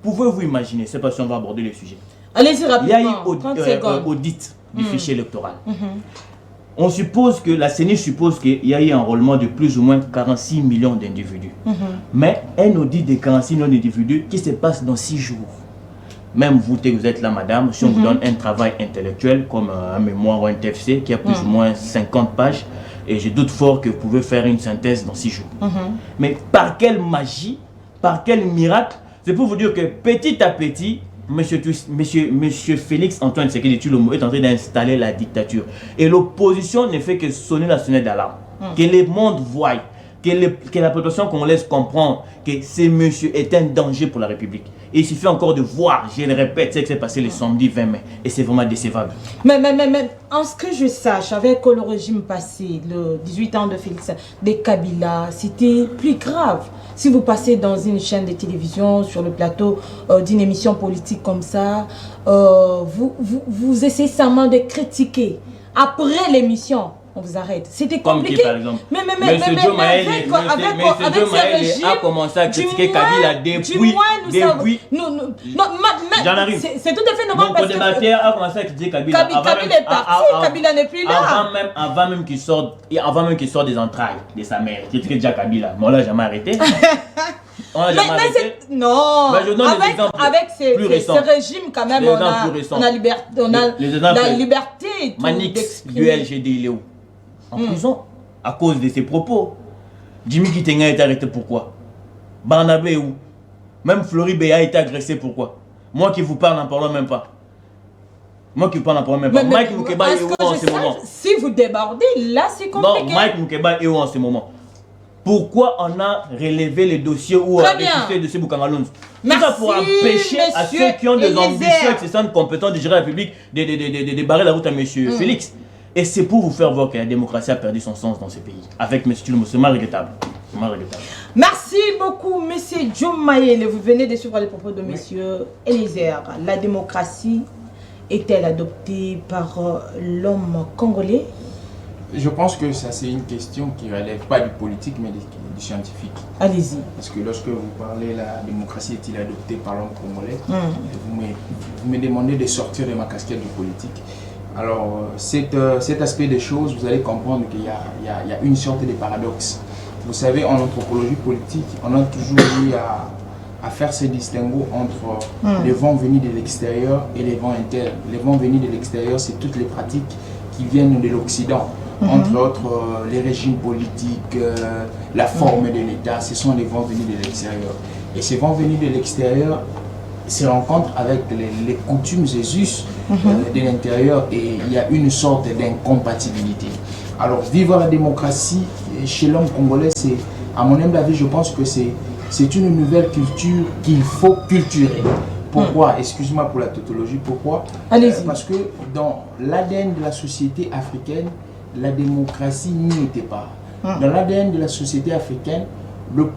Pouvez-vous imaginer, c'est pas si on va aborder le sujet. Allez-y rapidement. Il y a eu audit du fichier électoral. On suppose que la CENI suppose qu'il y a eu un enrôlement de plus ou moins 46 millions d'individus. Mais un audit de 46 millions d'individus qui se passe dans 6 jours. Même vous, vous êtes là, madame, si on vous donne un travail intellectuel comme un mémoire ou un TFC qui a plus ou moins 50 pages, et je doute fort que vous pouvez faire une synthèse dans 6 jours. Mais par quelle magie, par quel miracle, c'est pour vous dire que petit à petit, Monsieur Félix Antoine Tshisekedi Tshilombo est en train d'installer la dictature. Et l'opposition ne fait que sonner la sonnette d'alarme. Que le monde voie, que la population qu'on laisse comprendre que ce monsieur est un danger pour la République. Et il suffit encore de voir, je le répète, ce qui s'est passé le samedi 20 mai. Et c'est vraiment décevable. Mais, en ce que je sache, avec le régime passé, le 18 ans de Félix, de Kabila, c'était plus grave. Si vous passez dans une chaîne de télévision, sur le plateau d'une émission politique comme ça, vous essayez seulement de critiquer. Après l'émission, on vous arrête. C'était compliqué. Qui, par exemple, mais avec ce régime, a commencé à critiquer Kabila depuis. J'en arrive. C'est tout à fait normal. Mon co-débatteur a commencé à critiquer Kabila. Kabila est parti, Kabila n'est plus là. Avant même qu'il sorte des entrailles de sa mère. Il critiquait déjà Kabila. Mais on l'a jamais arrêté. Non, mais je donne des exemples avec ce régime quand même, on a la liberté. Manix du LGD, il est où? En prison, à cause de ses propos. Jimmy Kitenga a été arrêté, pourquoi? Barnabé est où? Même Floribé a été agressé, pourquoi? Moi qui vous parle, n'en parle même pas. Mike Moukeba est où en ce moment? Si vous débordez, là c'est compliqué. Non, Mike Moukeba est où en ce moment? Pourquoi on a relevé les dossiers ou ressuscité le dossier Boukangalons? Tout ça pour empêcher à ceux qui ont des ambitions et qui se sentent compétents de gérer la République de barrer la route à M. Félix. Et c'est pour vous faire voir que la démocratie a perdu son sens dans ce pays. Avec M. Tshilombo, c'est mal regrettable. Merci beaucoup, M. Djoum Mayele. Vous venez de suivre les propos de M. Eliezer. La démocratie est-elle adoptée par l'homme congolais? Je pense que ça c'est une question qui ne relève pas du politique mais du scientifique. Allez-y. Parce que lorsque vous parlez la démocratie est-il adoptée par l'homme congolais, vous me demandez de sortir de ma casquette de politique. Alors cet aspect des choses, vous allez comprendre qu'il y a une sorte de paradoxe. Vous savez, en anthropologie politique, on a toujours eu à faire ce distinguo entre les vents venus de l'extérieur et les vents internes. Les vents venus de l'extérieur, c'est toutes les pratiques qui viennent de l'Occident. entre autres les régimes politiques, la forme de l'État, ce sont les vents venus de l'extérieur. Et ces vents venus de l'extérieur se rencontrent avec les coutumes et us de l'intérieur et il y a une sorte d'incompatibilité. Alors vivre la démocratie chez l'homme congolais, c'est, à mon humble avis, je pense que c'est une nouvelle culture qu'il faut culturer. Pourquoi? Excuse-moi pour la tautologie, pourquoi? Parce que dans l'ADN de la société africaine, la démocratie n'y était pas. Dans l'ADN de la société africaine,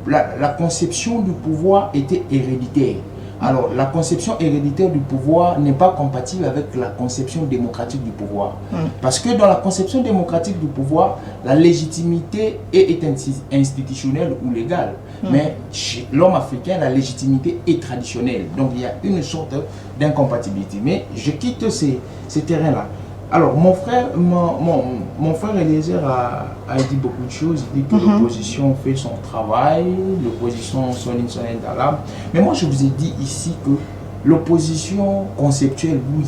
la conception du pouvoir était héréditaire. Alors, la conception héréditaire du pouvoir n'est pas compatible avec la conception démocratique du pouvoir. Parce que dans la conception démocratique du pouvoir, la légitimité est institutionnelle ou légale. Mais chez l'homme africain, la légitimité est traditionnelle. Donc, il y a une sorte d'incompatibilité. Mais je quitte ces terrains-là. Alors, mon frère Eliezer a dit beaucoup de choses. Il dit que l'opposition fait son travail, l'opposition sonne indalable. Mais moi, je vous ai dit ici que l'opposition conceptuelle, oui.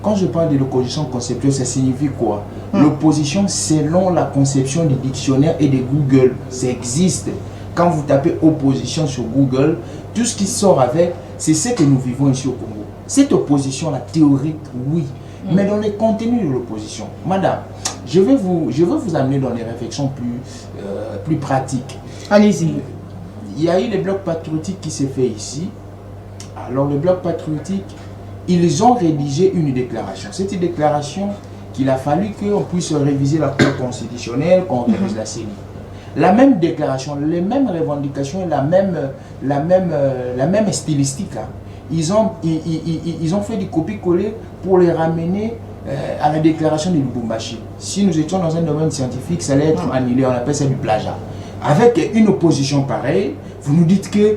Quand je parle de l'opposition conceptuelle, ça signifie quoi? L'opposition selon la conception des dictionnaires et de Google, ça existe. Quand vous tapez opposition sur Google, tout ce qui sort avec, c'est ce que nous vivons ici au Congo. Cette opposition-là, théorique, oui. Mais dans les contenus de l'opposition, madame, je veux vous amener dans les réflexions plus pratiques. Allez-y. Il y a eu le bloc patriotique qui s'est fait ici. Alors le bloc patriotique, ils ont rédigé une déclaration. Cette déclaration qu'il a fallu qu'on puisse réviser la Cour constitutionnelle, qu'on révise la CENI. La même déclaration, les mêmes revendications, la même stylistique. Hein. Ils ont fait du copier-coller pour les ramener à la déclaration de Lubumbashi. Si nous étions dans un domaine scientifique, ça allait être annulé, on appelle ça du plagiat. Avec une opposition pareille, vous nous dites que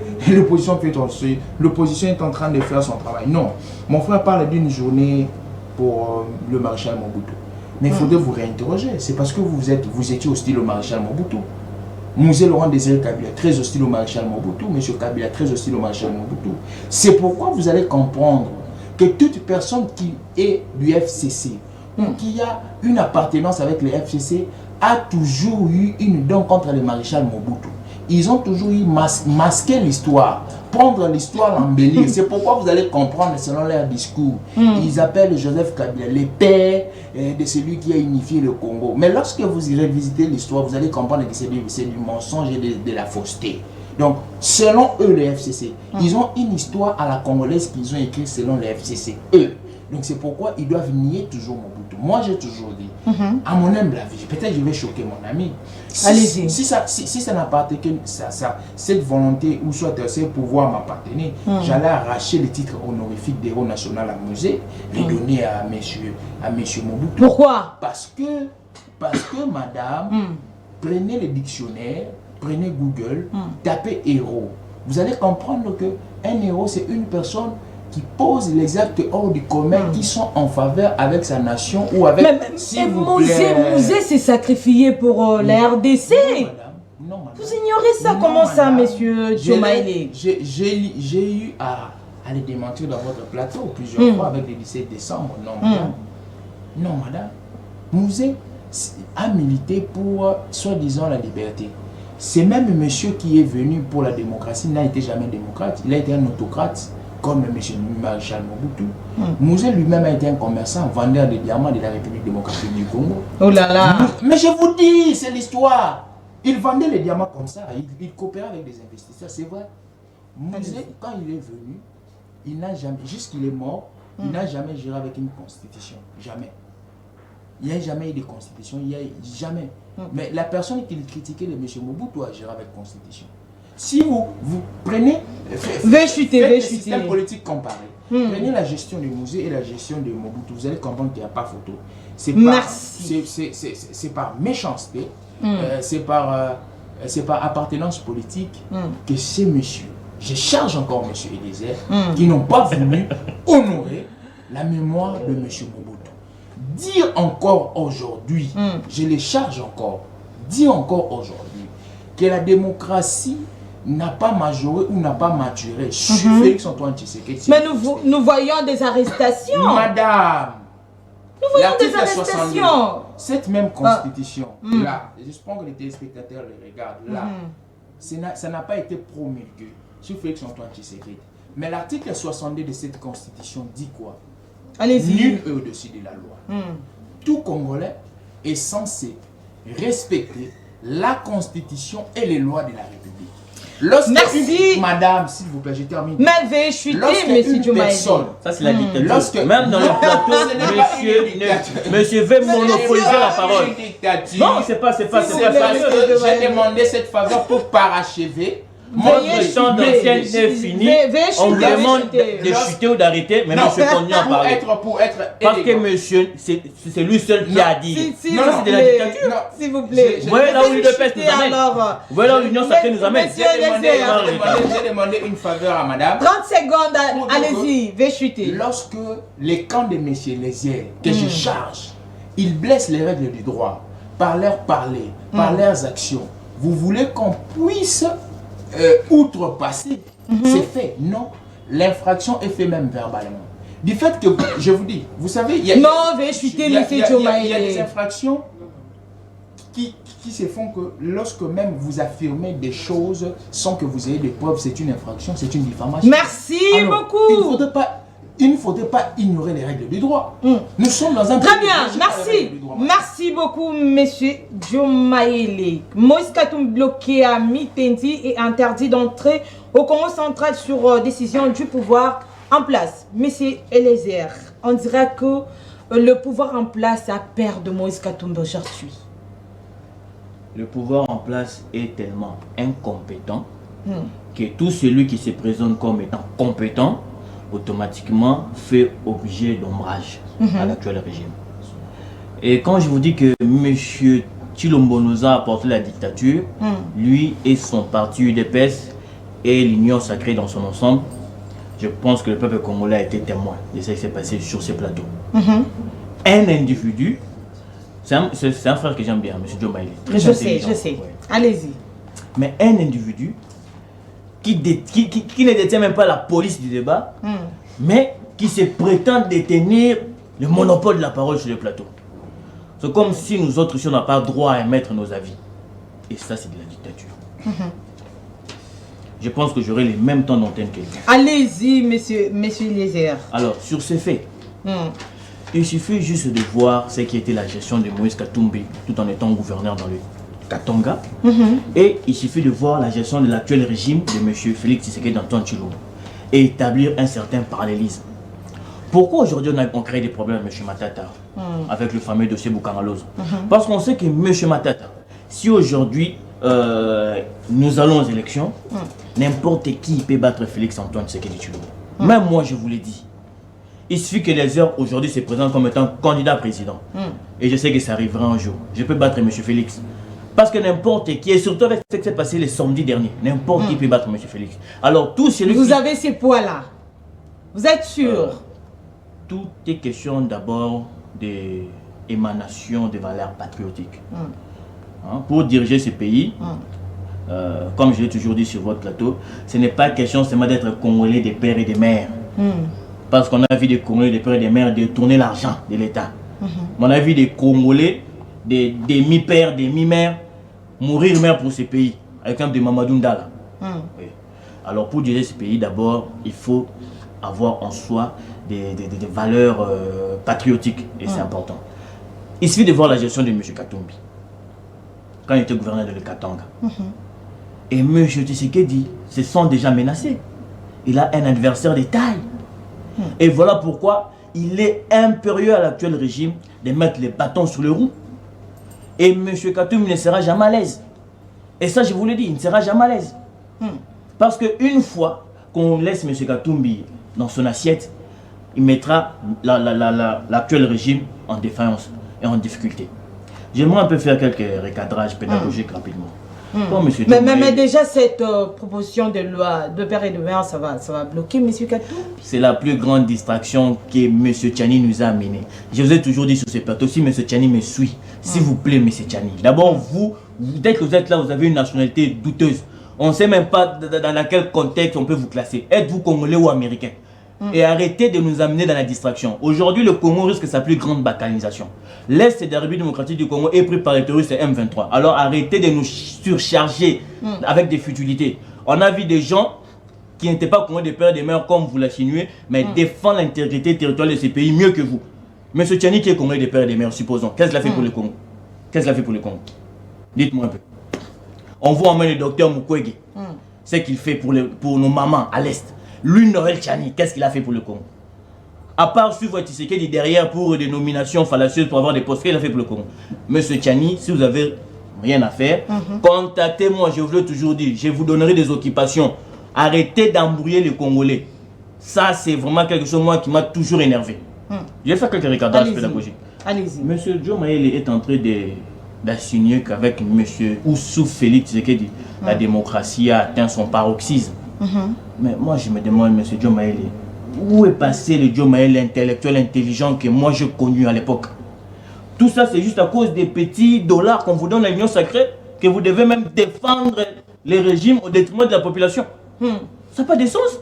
l'opposition est en train de faire son travail. Non, mon frère parle d'une journée pour le maréchal Mobutu. Mais il faudrait vous réinterroger, c'est parce que vous étiez hostile au maréchal Mobutu. Mouzé Laurent Désiré Kabila, très hostile au maréchal Mobutu. M. Kabila, très hostile au maréchal Mobutu. C'est pourquoi vous allez comprendre que toute personne qui est du FCC ou qui a une appartenance avec le FCC a toujours eu une dent contre le maréchal Mobutu. Ils ont toujours eu masqué l'histoire, prendre l'histoire, l'embellir. C'est pourquoi vous allez comprendre selon leur discours. Ils appellent Joseph Kabila le père de celui qui a unifié le Congo. Mais lorsque vous irez visiter l'histoire, vous allez comprendre que c'est du mensonge et de la fausseté. Donc, selon eux, le FCC, ils ont une histoire à la congolaise qu'ils ont écrite selon le FCC. Eux. Donc, c'est pourquoi ils doivent nier toujours Mobutu. Moi, j'ai toujours dit, à mon humble avis, peut-être je vais choquer mon ami. Allez-y. Si ça n'appartenait que cette volonté ou soit ce pouvoir m'appartenait, j'allais arracher le titre honorifique d'héros national à musée, les donner à monsieur Mobutu. Pourquoi? Parce que madame, prenez le dictionnaire, prenez Google, tapez héros. Vous allez comprendre qu'un héros, c'est une personne qui pose les actes hors du commun qui sont en faveur avec sa nation ou avec... Mouzé s'est sacrifié pour la RDC. Non, madame. Vous ignorez ça? Comment ça, monsieur Diomaye? J'ai eu à le démentir dans votre plateau plusieurs fois avec le 17 décembre. Non, madame. Non, madame. Mouzé a milité pour, soi-disant, la liberté. C'est même monsieur qui est venu pour la démocratie, n'a été jamais démocrate. Il a été un autocrate. Comme M. Maréchal Mobutu. Mouzé lui-même a été un commerçant, vendeur de diamants de la République démocratique du Congo. Oh là là! Mais je vous dis, c'est l'histoire. Il vendait les diamants comme ça, il coopérait avec des investisseurs, c'est vrai. Mouzé, quand il est venu, il n'a jamais, jusqu'il est mort, il n'a jamais géré avec une constitution. Jamais. Il n'y a jamais eu de constitution, il n'y a jamais. Mais la personne qui critiquait le M. Mobutu a géré avec constitution. Si vous prenez le système politique comparé, prenez la gestion de Mouzé et la gestion de Mobutu, vous allez comprendre qu'il n'y a pas photo. C'est par méchanceté, c'est par appartenance politique que ces messieurs, je charge encore M. Eliezer, qui n'ont pas voulu honorer la mémoire de M. Mobutu. Dire encore aujourd'hui, je les charge encore, dire encore aujourd'hui que la démocratie n'a pas majoré ou n'a pas maturé. Félix Antoine Tshisekedi. Mais nous voyons des arrestations. Madame, nous voyons des arrestations. cette même constitution, là, je pense que les téléspectateurs le regardent, là, ça n'a pas été promulgué sur Félix-Antoine Tshisekedi. Mais l'article 62 de cette constitution dit quoi? Allez-y. Nul est au-dessus de la loi. Tout Congolais est censé respecter la constitution et les lois de la République. Merci. Madame, s'il vous plaît, je termine. Mais je suis monsieur Diomaye. Ça, c'est la dictature. Même dans le plateau, monsieur veut monopoliser la parole. Non, c'est pas J'ai demandé cette faveur pour parachever. Votre temps d'ancienne est fini. On vous demande de chuter ou d'arrêter, mais monsieur continue à parler. Parce que monsieur, c'est lui seul qui a dit. Non, c'est de la dictature. S'il vous plaît. Voilà où l'UDPS nous amène. Voilà où l'Union sacrée nous amène. J'ai demandé une faveur à madame. 30 secondes, allez-y, vais chuter. Lorsque les camps de messieurs Lézières, que je charge, ils blessent les règles du droit par leur parler, par leurs actions, vous voulez qu'on puisse outrepasser, c'est fait. Non, l'infraction est faite même verbalement. Du fait que, je vous dis, vous savez, il y a des infractions qui se font que lorsque même vous affirmez des choses sans que vous ayez des preuves, c'est une infraction, c'est une diffamation. Merci beaucoup. Il ne faudrait pas ignorer les règles du droit. Nous sommes dans un... Très bien, merci. Merci beaucoup, monsieur Diomaye. Moïse Katumbi bloqué à Mitendi et interdit d'entrer au Congo central sur décision du pouvoir en place. Monsieur Eliezer, on dirait que le pouvoir en place a peur de Moïse Katumbi aujourd'hui. Le pouvoir en place est tellement incompétent que tout celui qui se présente comme étant compétent automatiquement fait objet d'ombrage à l'actuel régime. Et quand je vous dis que M. Tshilombo nous a apporté la dictature, lui et son parti UDPS et l'Union sacrée dans son ensemble, je pense que le peuple congolais a été témoin de ce qui s'est passé sur ces plateaux. Un individu, c'est un frère que j'aime bien, M. Diomaye. Je sais. Ouais. Allez-y. Mais un individu qui ne détient même pas la police du débat, mais qui se prétend détenir le monopole de la parole sur le plateau. C'est comme si nous autres, si on n'a pas droit à émettre nos avis. Et ça, c'est de la dictature. Je pense que j'aurai les mêmes temps d'antenne que lui. Allez-y, monsieur Eliezer. Alors, sur ces faits, il suffit juste de voir ce qui était la gestion de Moïse Katumbi tout en étant gouverneur dans le Katanga. Et il suffit de voir la gestion de l'actuel régime de M. Félix Tshisekedi d'Antoine Tshilombo et établir un certain parallélisme. Pourquoi aujourd'hui on crée des problèmes avec M. Matata avec le fameux dossier Boukangalose? Parce qu'on sait que M. Matata, si aujourd'hui nous allons aux élections, n'importe qui peut battre Félix Antoine Tshisekedi Tshilombo. Même moi je vous l'ai dit. Il suffit que les heures aujourd'hui se présentent comme étant candidat président. Et je sais que ça arrivera un jour. Je peux battre M. Félix. Parce que n'importe qui, et surtout avec ce qui s'est passé le samedi dernier, n'importe qui peut battre M. Félix. Alors tout celui Vous avez ces poids-là. Vous êtes sûr? Tout est question d'abord d'émanation de valeurs patriotiques. Pour diriger ce pays, comme je l'ai toujours dit sur votre plateau, ce n'est pas question seulement d'être Congolais des pères et des mères. Parce qu'on a vu des Congolais des pères et des mères détourner l'argent de l'État. On a vu des Congolais, des mi-pères, des mi-mères, mourir mère pour ce pays, avec l'exemple de Mamadou Ndala. Oui. Alors pour diriger ce pays, d'abord, il faut avoir en soi des valeurs patriotiques, et c'est important. Il suffit de voir la gestion de M. Katumbi, quand il était gouverneur de Katanga. Et M. Tshisekedi se sent déjà menacé. Il a un adversaire de taille. Et voilà pourquoi il est impérieux à l'actuel régime de mettre les bâtons sur les roues. Et M. Katumbi ne sera jamais à l'aise. Et ça, je vous le dis, il ne sera jamais à l'aise. Parce qu'une fois qu'on laisse M. Katumbi dans son assiette, il mettra l'actuel régime en défaillance et en difficulté. J'aimerais un peu faire quelques recadrages pédagogiques rapidement. Bon, mais déjà, cette proposition de loi de père et de mère, ça va bloquer M. Katumbi. C'est la plus grande distraction que M. Tchani nous a amenée. Je vous ai toujours dit sur ce plateau, si M. Tchani me suit, s'il vous plaît, M. Tchani. D'abord, dès que vous êtes là, vous avez une nationalité douteuse. On ne sait même pas dans quel contexte on peut vous classer. Êtes-vous Congolais ou Américain? et arrêtez de nous amener dans la distraction. Aujourd'hui, le Congo risque sa plus grande balkanisation. L'Est de la République démocratique du Congo est pris par les terroristes M23. Alors arrêtez de nous surcharger avec des futilités. On a vu des gens qui n'étaient pas Congolais des pères et des mères comme vous l'insinuez, mais défendent l'intégrité territoriale de ces pays mieux que vous. Monsieur Tchani qui est Congolais des pères et des mères, supposons. Qu'est-ce qu'il a fait pour le Congo? Qu'est-ce qu'il a fait pour le Congo? Dites-moi un peu. On voit en main le docteur Mukwege. Ce qu'il fait pour nos mamans à l'Est. Lui, Noël Tchani, qu'est-ce qu'il a fait pour le Congo? À part suivre Tshisekedi derrière pour des nominations fallacieuses pour avoir des postes, qu'est-ce qu'il a fait pour le Congo? Monsieur Tchani, si vous avez rien à faire, contactez-moi, je vous l'ai toujours dit, je vous donnerai des occupations. Arrêtez d'embrouiller les Congolais. Ça, c'est vraiment quelque chose moi qui m'a toujours énervé. Je vais faire quelques regardages pédagogiques. Allez-y. Monsieur Joe Maïle est en train d'assigner qu'avec monsieur Oussou Félix Tshisekedi, la démocratie a atteint son paroxysme. Mais moi, je me demande, monsieur Joe Maïle, où est passé le Joe Maïle intellectuel, intelligent que moi j'ai connu à l'époque? Tout ça, c'est juste à cause des petits dollars qu'on vous donne à l'Union sacrée, que vous devez même défendre les régimes au détriment de la population. Ça n'a pas de sens.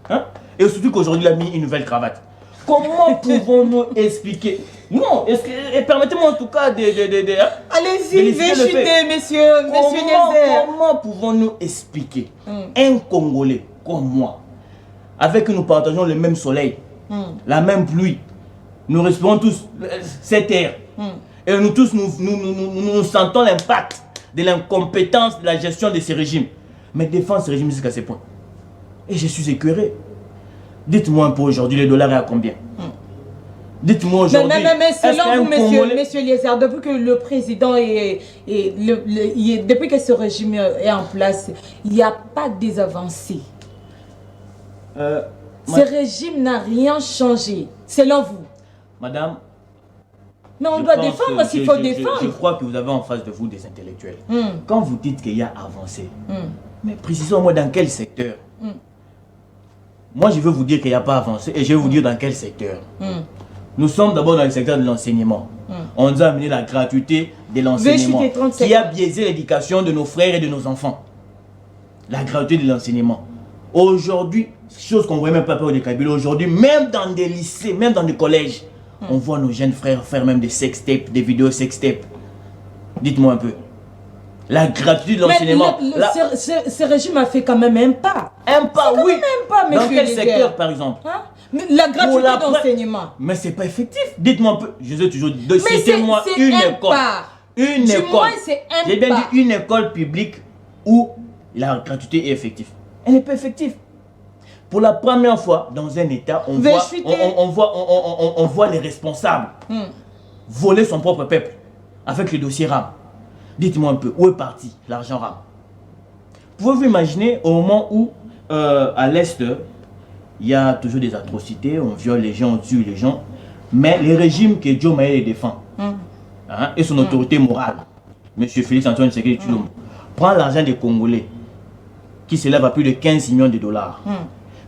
Hein? Et surtout qu'aujourd'hui, il a mis une nouvelle cravate. Comment pouvons-nous expliquer? Non, permettez-moi en tout cas de allez-y, chuter, monsieur Nézère. Comment pouvons-nous expliquer un Congolais comme moi, avec que nous partageons le même soleil, la même pluie, nous respirons tous cette air, et nous tous nous sentons l'impact de l'incompétence de la gestion de ces régimes, mais défendre ces régimes jusqu'à ce point. Et je suis écœuré. Dites-moi un peu aujourd'hui, le dollar est à combien? Dites-moi aujourd'hui. Mais selon vous, monsieur Lézard, depuis que le président depuis que ce régime est en place, il n'y a pas des avancées. Ce régime n'a rien changé, selon vous. Madame. Mais on doit défendre s'il faut défendre. Je crois que vous avez en face de vous des intellectuels. Quand vous dites qu'il y a avancé, mais précisons-moi dans quel secteur? Moi, je veux vous dire qu'il n'y a pas avancé et je vais vous dire dans quel secteur. Nous sommes d'abord dans le secteur de l'enseignement. On nous a amené la gratuité de l'enseignement qui a biaisé l'éducation de nos frères et de nos enfants. La gratuité de l'enseignement. Aujourd'hui, chose qu'on ne voit même pas au Kabila, aujourd'hui, même dans des lycées, même dans des collèges, on voit nos jeunes frères faire même des sextapes, des vidéos sextapes. Dites-moi un peu. La gratuité de l'enseignement. Ce régime a fait quand même un pas. Un pas, oui. Un pas, dans quel secteur, par exemple? Mais la gratuité d'enseignement. Mais c'est pas effectif. Dites-moi un peu. Je vous ai toujours dit, citez-moi une école. Une école. J'ai bien dit une école publique où la gratuité est effective. Elle n'est pas effective. Pour la première fois dans un État, on voit les responsables voler son propre peuple avec le dossier RAM. Dites-moi un peu, où est parti l'argent RAM? Pouvez-vous imaginer au moment où à l'Est, il y a toujours des atrocités, on viole les gens, on tue les gens, mais les régimes que Joe Maïle défend et son autorité morale, M. Félix Antoine Tshisekedi Tshilombo, prend l'argent des Congolais qui s'élève à plus de 15 millions de dollars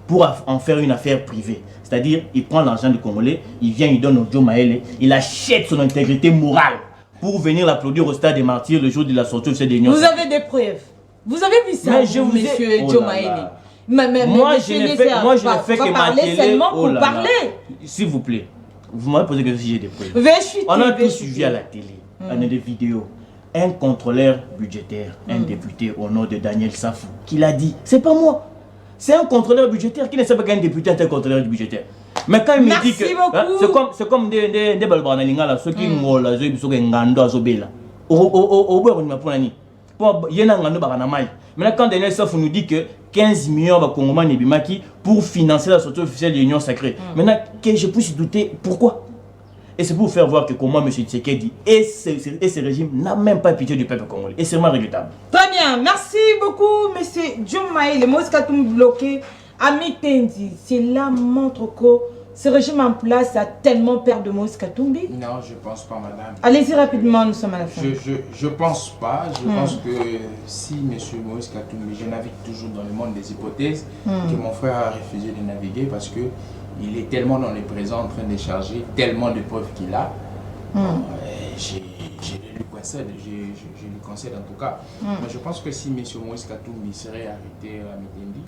pour en faire une affaire privée. C'est-à-dire, il prend l'argent des Congolais, il vient, il donne au Joe Maïle, il achète son intégrité morale pour venir l'applaudir au stade des martyrs le jour de la sortie de cette union. Vous avez des preuves. Vous avez vu ça, monsieur Joe Maïle? Moi, je ne fais que ma télé. Seulement pour parler. S'il vous plaît, vous m'avez posé que si j'ai des preuves. On a tous suivi à la télé, on a des vidéos. Un contrôleur budgétaire, un député au nom de Daniel Safou, qui l'a dit. C'est pas moi. C'est un contrôleur budgétaire qui ne sait pas qu'un député est un contrôleur budgétaire. Mais quand il me dit que c'est comme des balbanalinga là, ceux qui ngola, ceux qui ngando azobela. Au bout on m'a pour nani. Pour yena ngando baranamai. Maintenant quand Daniel Safou nous dit que 15 millions de Congolais Nebimaki pour financer la sortie officielle de l'Union sacrée. Maintenant que je puisse douter pourquoi. Et c'est pour vous faire voir que comment M. Tshisekedi et ce régime n'a même pas pitié du peuple congolais. Et c'est vraiment regrettable. Très bien, merci beaucoup M. Joe Maïle. Moïse Katumbi bloqué, Ami Tendi. Cela montre que ce régime en place a tellement peur de Moïse Katumbi. Non, je ne pense pas, madame. Allez-y rapidement, nous sommes à la fin. Je pense pas. Je pense que si M. Moïse Katumbi, je navigue toujours dans le monde des hypothèses, que mon frère a refusé de naviguer parce que il est tellement dans le présent en train de charger, tellement de preuves qu'il a. Je lui concède en tout cas. Mais je pense que si M. Moïse Katumbi serait arrêté à Mitendi,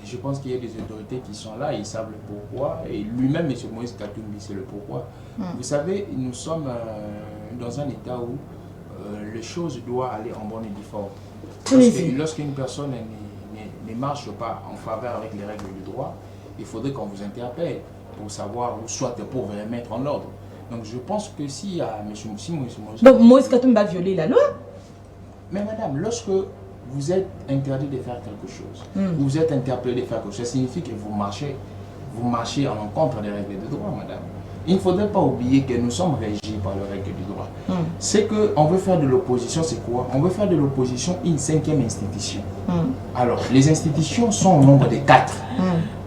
je pense qu'il y a des autorités qui sont là, ils savent le pourquoi. Et lui-même, M. Moïse Katumbi, c'est le pourquoi. Vous savez, nous sommes dans un état où les choses doivent aller en bonne et due forme. Lorsqu'une personne ne marche pas en faveur avec les règles du droit, il faudrait qu'on vous interpelle pour savoir où soit pour mettre en ordre. Donc je pense que s'il y a M. Moïse... Donc Moïse Katumbi va violer la loi? Mais madame, lorsque vous êtes interdit de faire quelque chose, vous êtes interpellé de faire quelque chose, ça signifie que vous marchez en encontre des règles de droit, madame. Il ne faudrait pas oublier que nous sommes régis par les règles du droit. C'est qu'on veut faire de l'opposition, c'est quoi? On veut faire de l'opposition une 5e institution. Alors, les institutions sont au nombre de 4.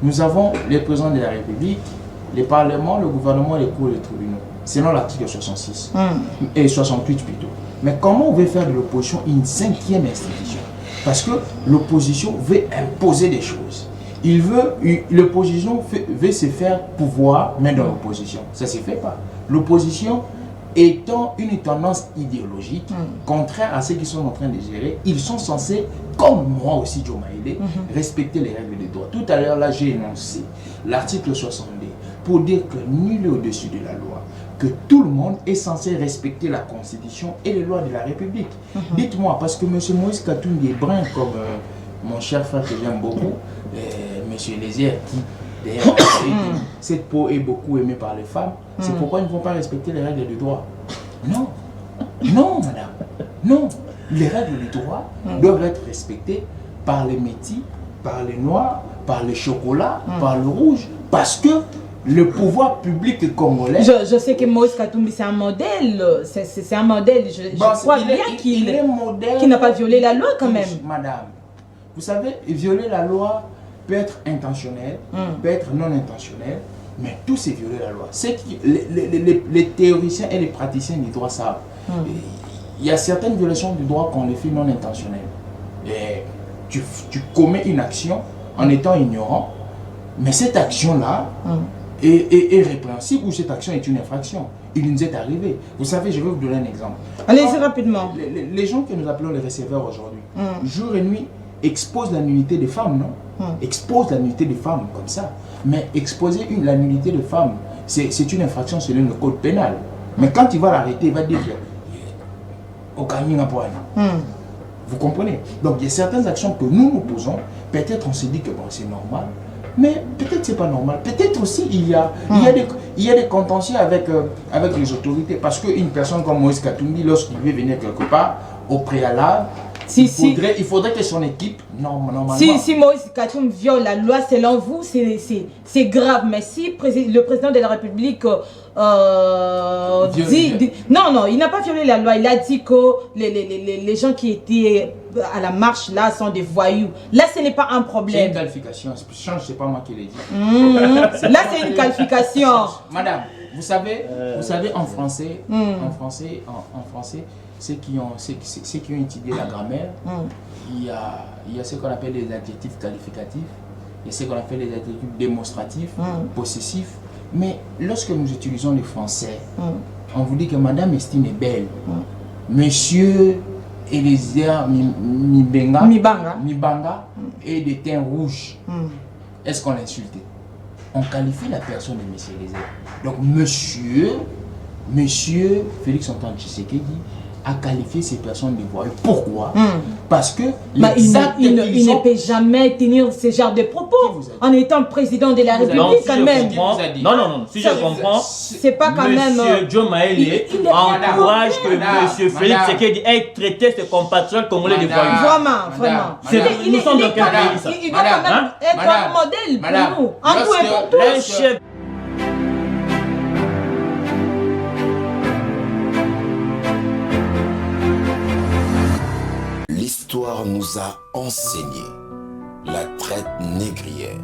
Nous avons le président de la République, le Parlement, le gouvernement et les cours et les tribunaux, selon l'article 66 et 68 plutôt. Mais comment on veut faire de l'opposition une 5e institution? Parce que l'opposition veut imposer des choses. L'opposition veut se faire pouvoir, mais dans l'opposition. Ça ne se fait pas. L'opposition étant une tendance idéologique, contraire à ceux qui sont en train de gérer, ils sont censés, comme moi aussi, Joe Maïlé, respecter les règles du droit. Tout à l'heure, là, j'ai énoncé l'article 62 pour dire que nul est au-dessus de la loi, que tout le monde est censé respecter la Constitution et les lois de la République. Dites-moi, parce que M. Moïse Katumbi est brun comme mon cher frère que j'aime beaucoup, M. Lézière, qui d'ailleurs, cette peau est beaucoup aimée par les femmes, c'est pourquoi ils ne vont pas respecter les règles du droit. Non, non madame, non. Les règles du droit doivent être respectées par les métis, par les noirs, par les chocolats, par le rouge, parce que le pouvoir public congolais... Je sais que Moïse Katumbi c'est un modèle, c'est un modèle, je crois bien qu'il n'a pas violé la loi quand même. Madame, vous savez, violer la loi peut être intentionnel, peut être non intentionnel, mais tout c'est violer la loi. Les théoriciens et les praticiens du droit savent. Il y a certaines violations du droit qu'on les fait non intentionnelles. Et tu commets une action en étant ignorant, mais cette action-là est répréhensible ou cette action est une infraction. Il nous est arrivé. Vous savez, je vais vous donner un exemple. Allez-y rapidement. Les gens que nous appelons les receveurs aujourd'hui, jour et nuit, exposent la nullité des femmes, non? Exposent la nullité des femmes comme ça. Mais exposer la nullité de femmes, c'est une infraction selon le code pénal. Mais quand il va l'arrêter, il va dire au Kanye vous comprenez? Donc il y a certaines actions que nous posons. Peut-être on se dit que bon, c'est normal. Mais peut-être c'est pas normal. Peut-être aussi il y a des contentieux avec les autorités. Parce qu'une personne comme Moïse Katumbi, lorsqu'il veut venir quelque part, au préalable, il faudrait que son équipe, normalement... Si Moïse Katumbi viole la loi, selon vous, c'est grave. Mais si le président de la République non, il n'a pas violé la loi. Il a dit que les gens qui étaient à la marche là sont des voyous. Là, ce n'est pas un problème. C'est une qualification. C'est pas moi qui l'ai dit. Là, c'est une qualification. Madame, vous savez en français, ceux qui ont étudié la grammaire, il y a ce qu'on appelle les adjectifs qualificatifs, il y a ce qu'on appelle les adjectifs démonstratifs, possessifs. Mais lorsque nous utilisons le français, on vous dit que Madame Estine est belle, Monsieur Elésia Mibanga est de teint rouge. Est-ce qu'on l'insulte? On qualifie la personne de Monsieur Elésia. Donc Monsieur Félix Antoine Tshisekedi a qualifié ces personnes de voyous. Pourquoi? Parce que il ne peut jamais tenir ce genre de propos en étant président de la République quand même. Non, si je comprends, c'est pas quand même... Monsieur Joe Maïlé encourage que Monsieur Félix Tshisekedi ait traité ses compatriotes congolais de voyous. Vraiment. Nous sommes dans quel pays ça? Il doit quand même être un modèle pour nous. En tout et pour tous. L'histoire nous a enseigné la traite négrière.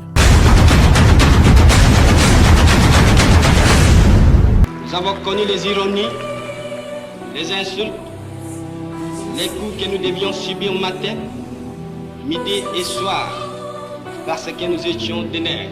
Nous avons connu les ironies, les insultes, les coups que nous devions subir matin, midi et soir, parce que nous étions des nègres.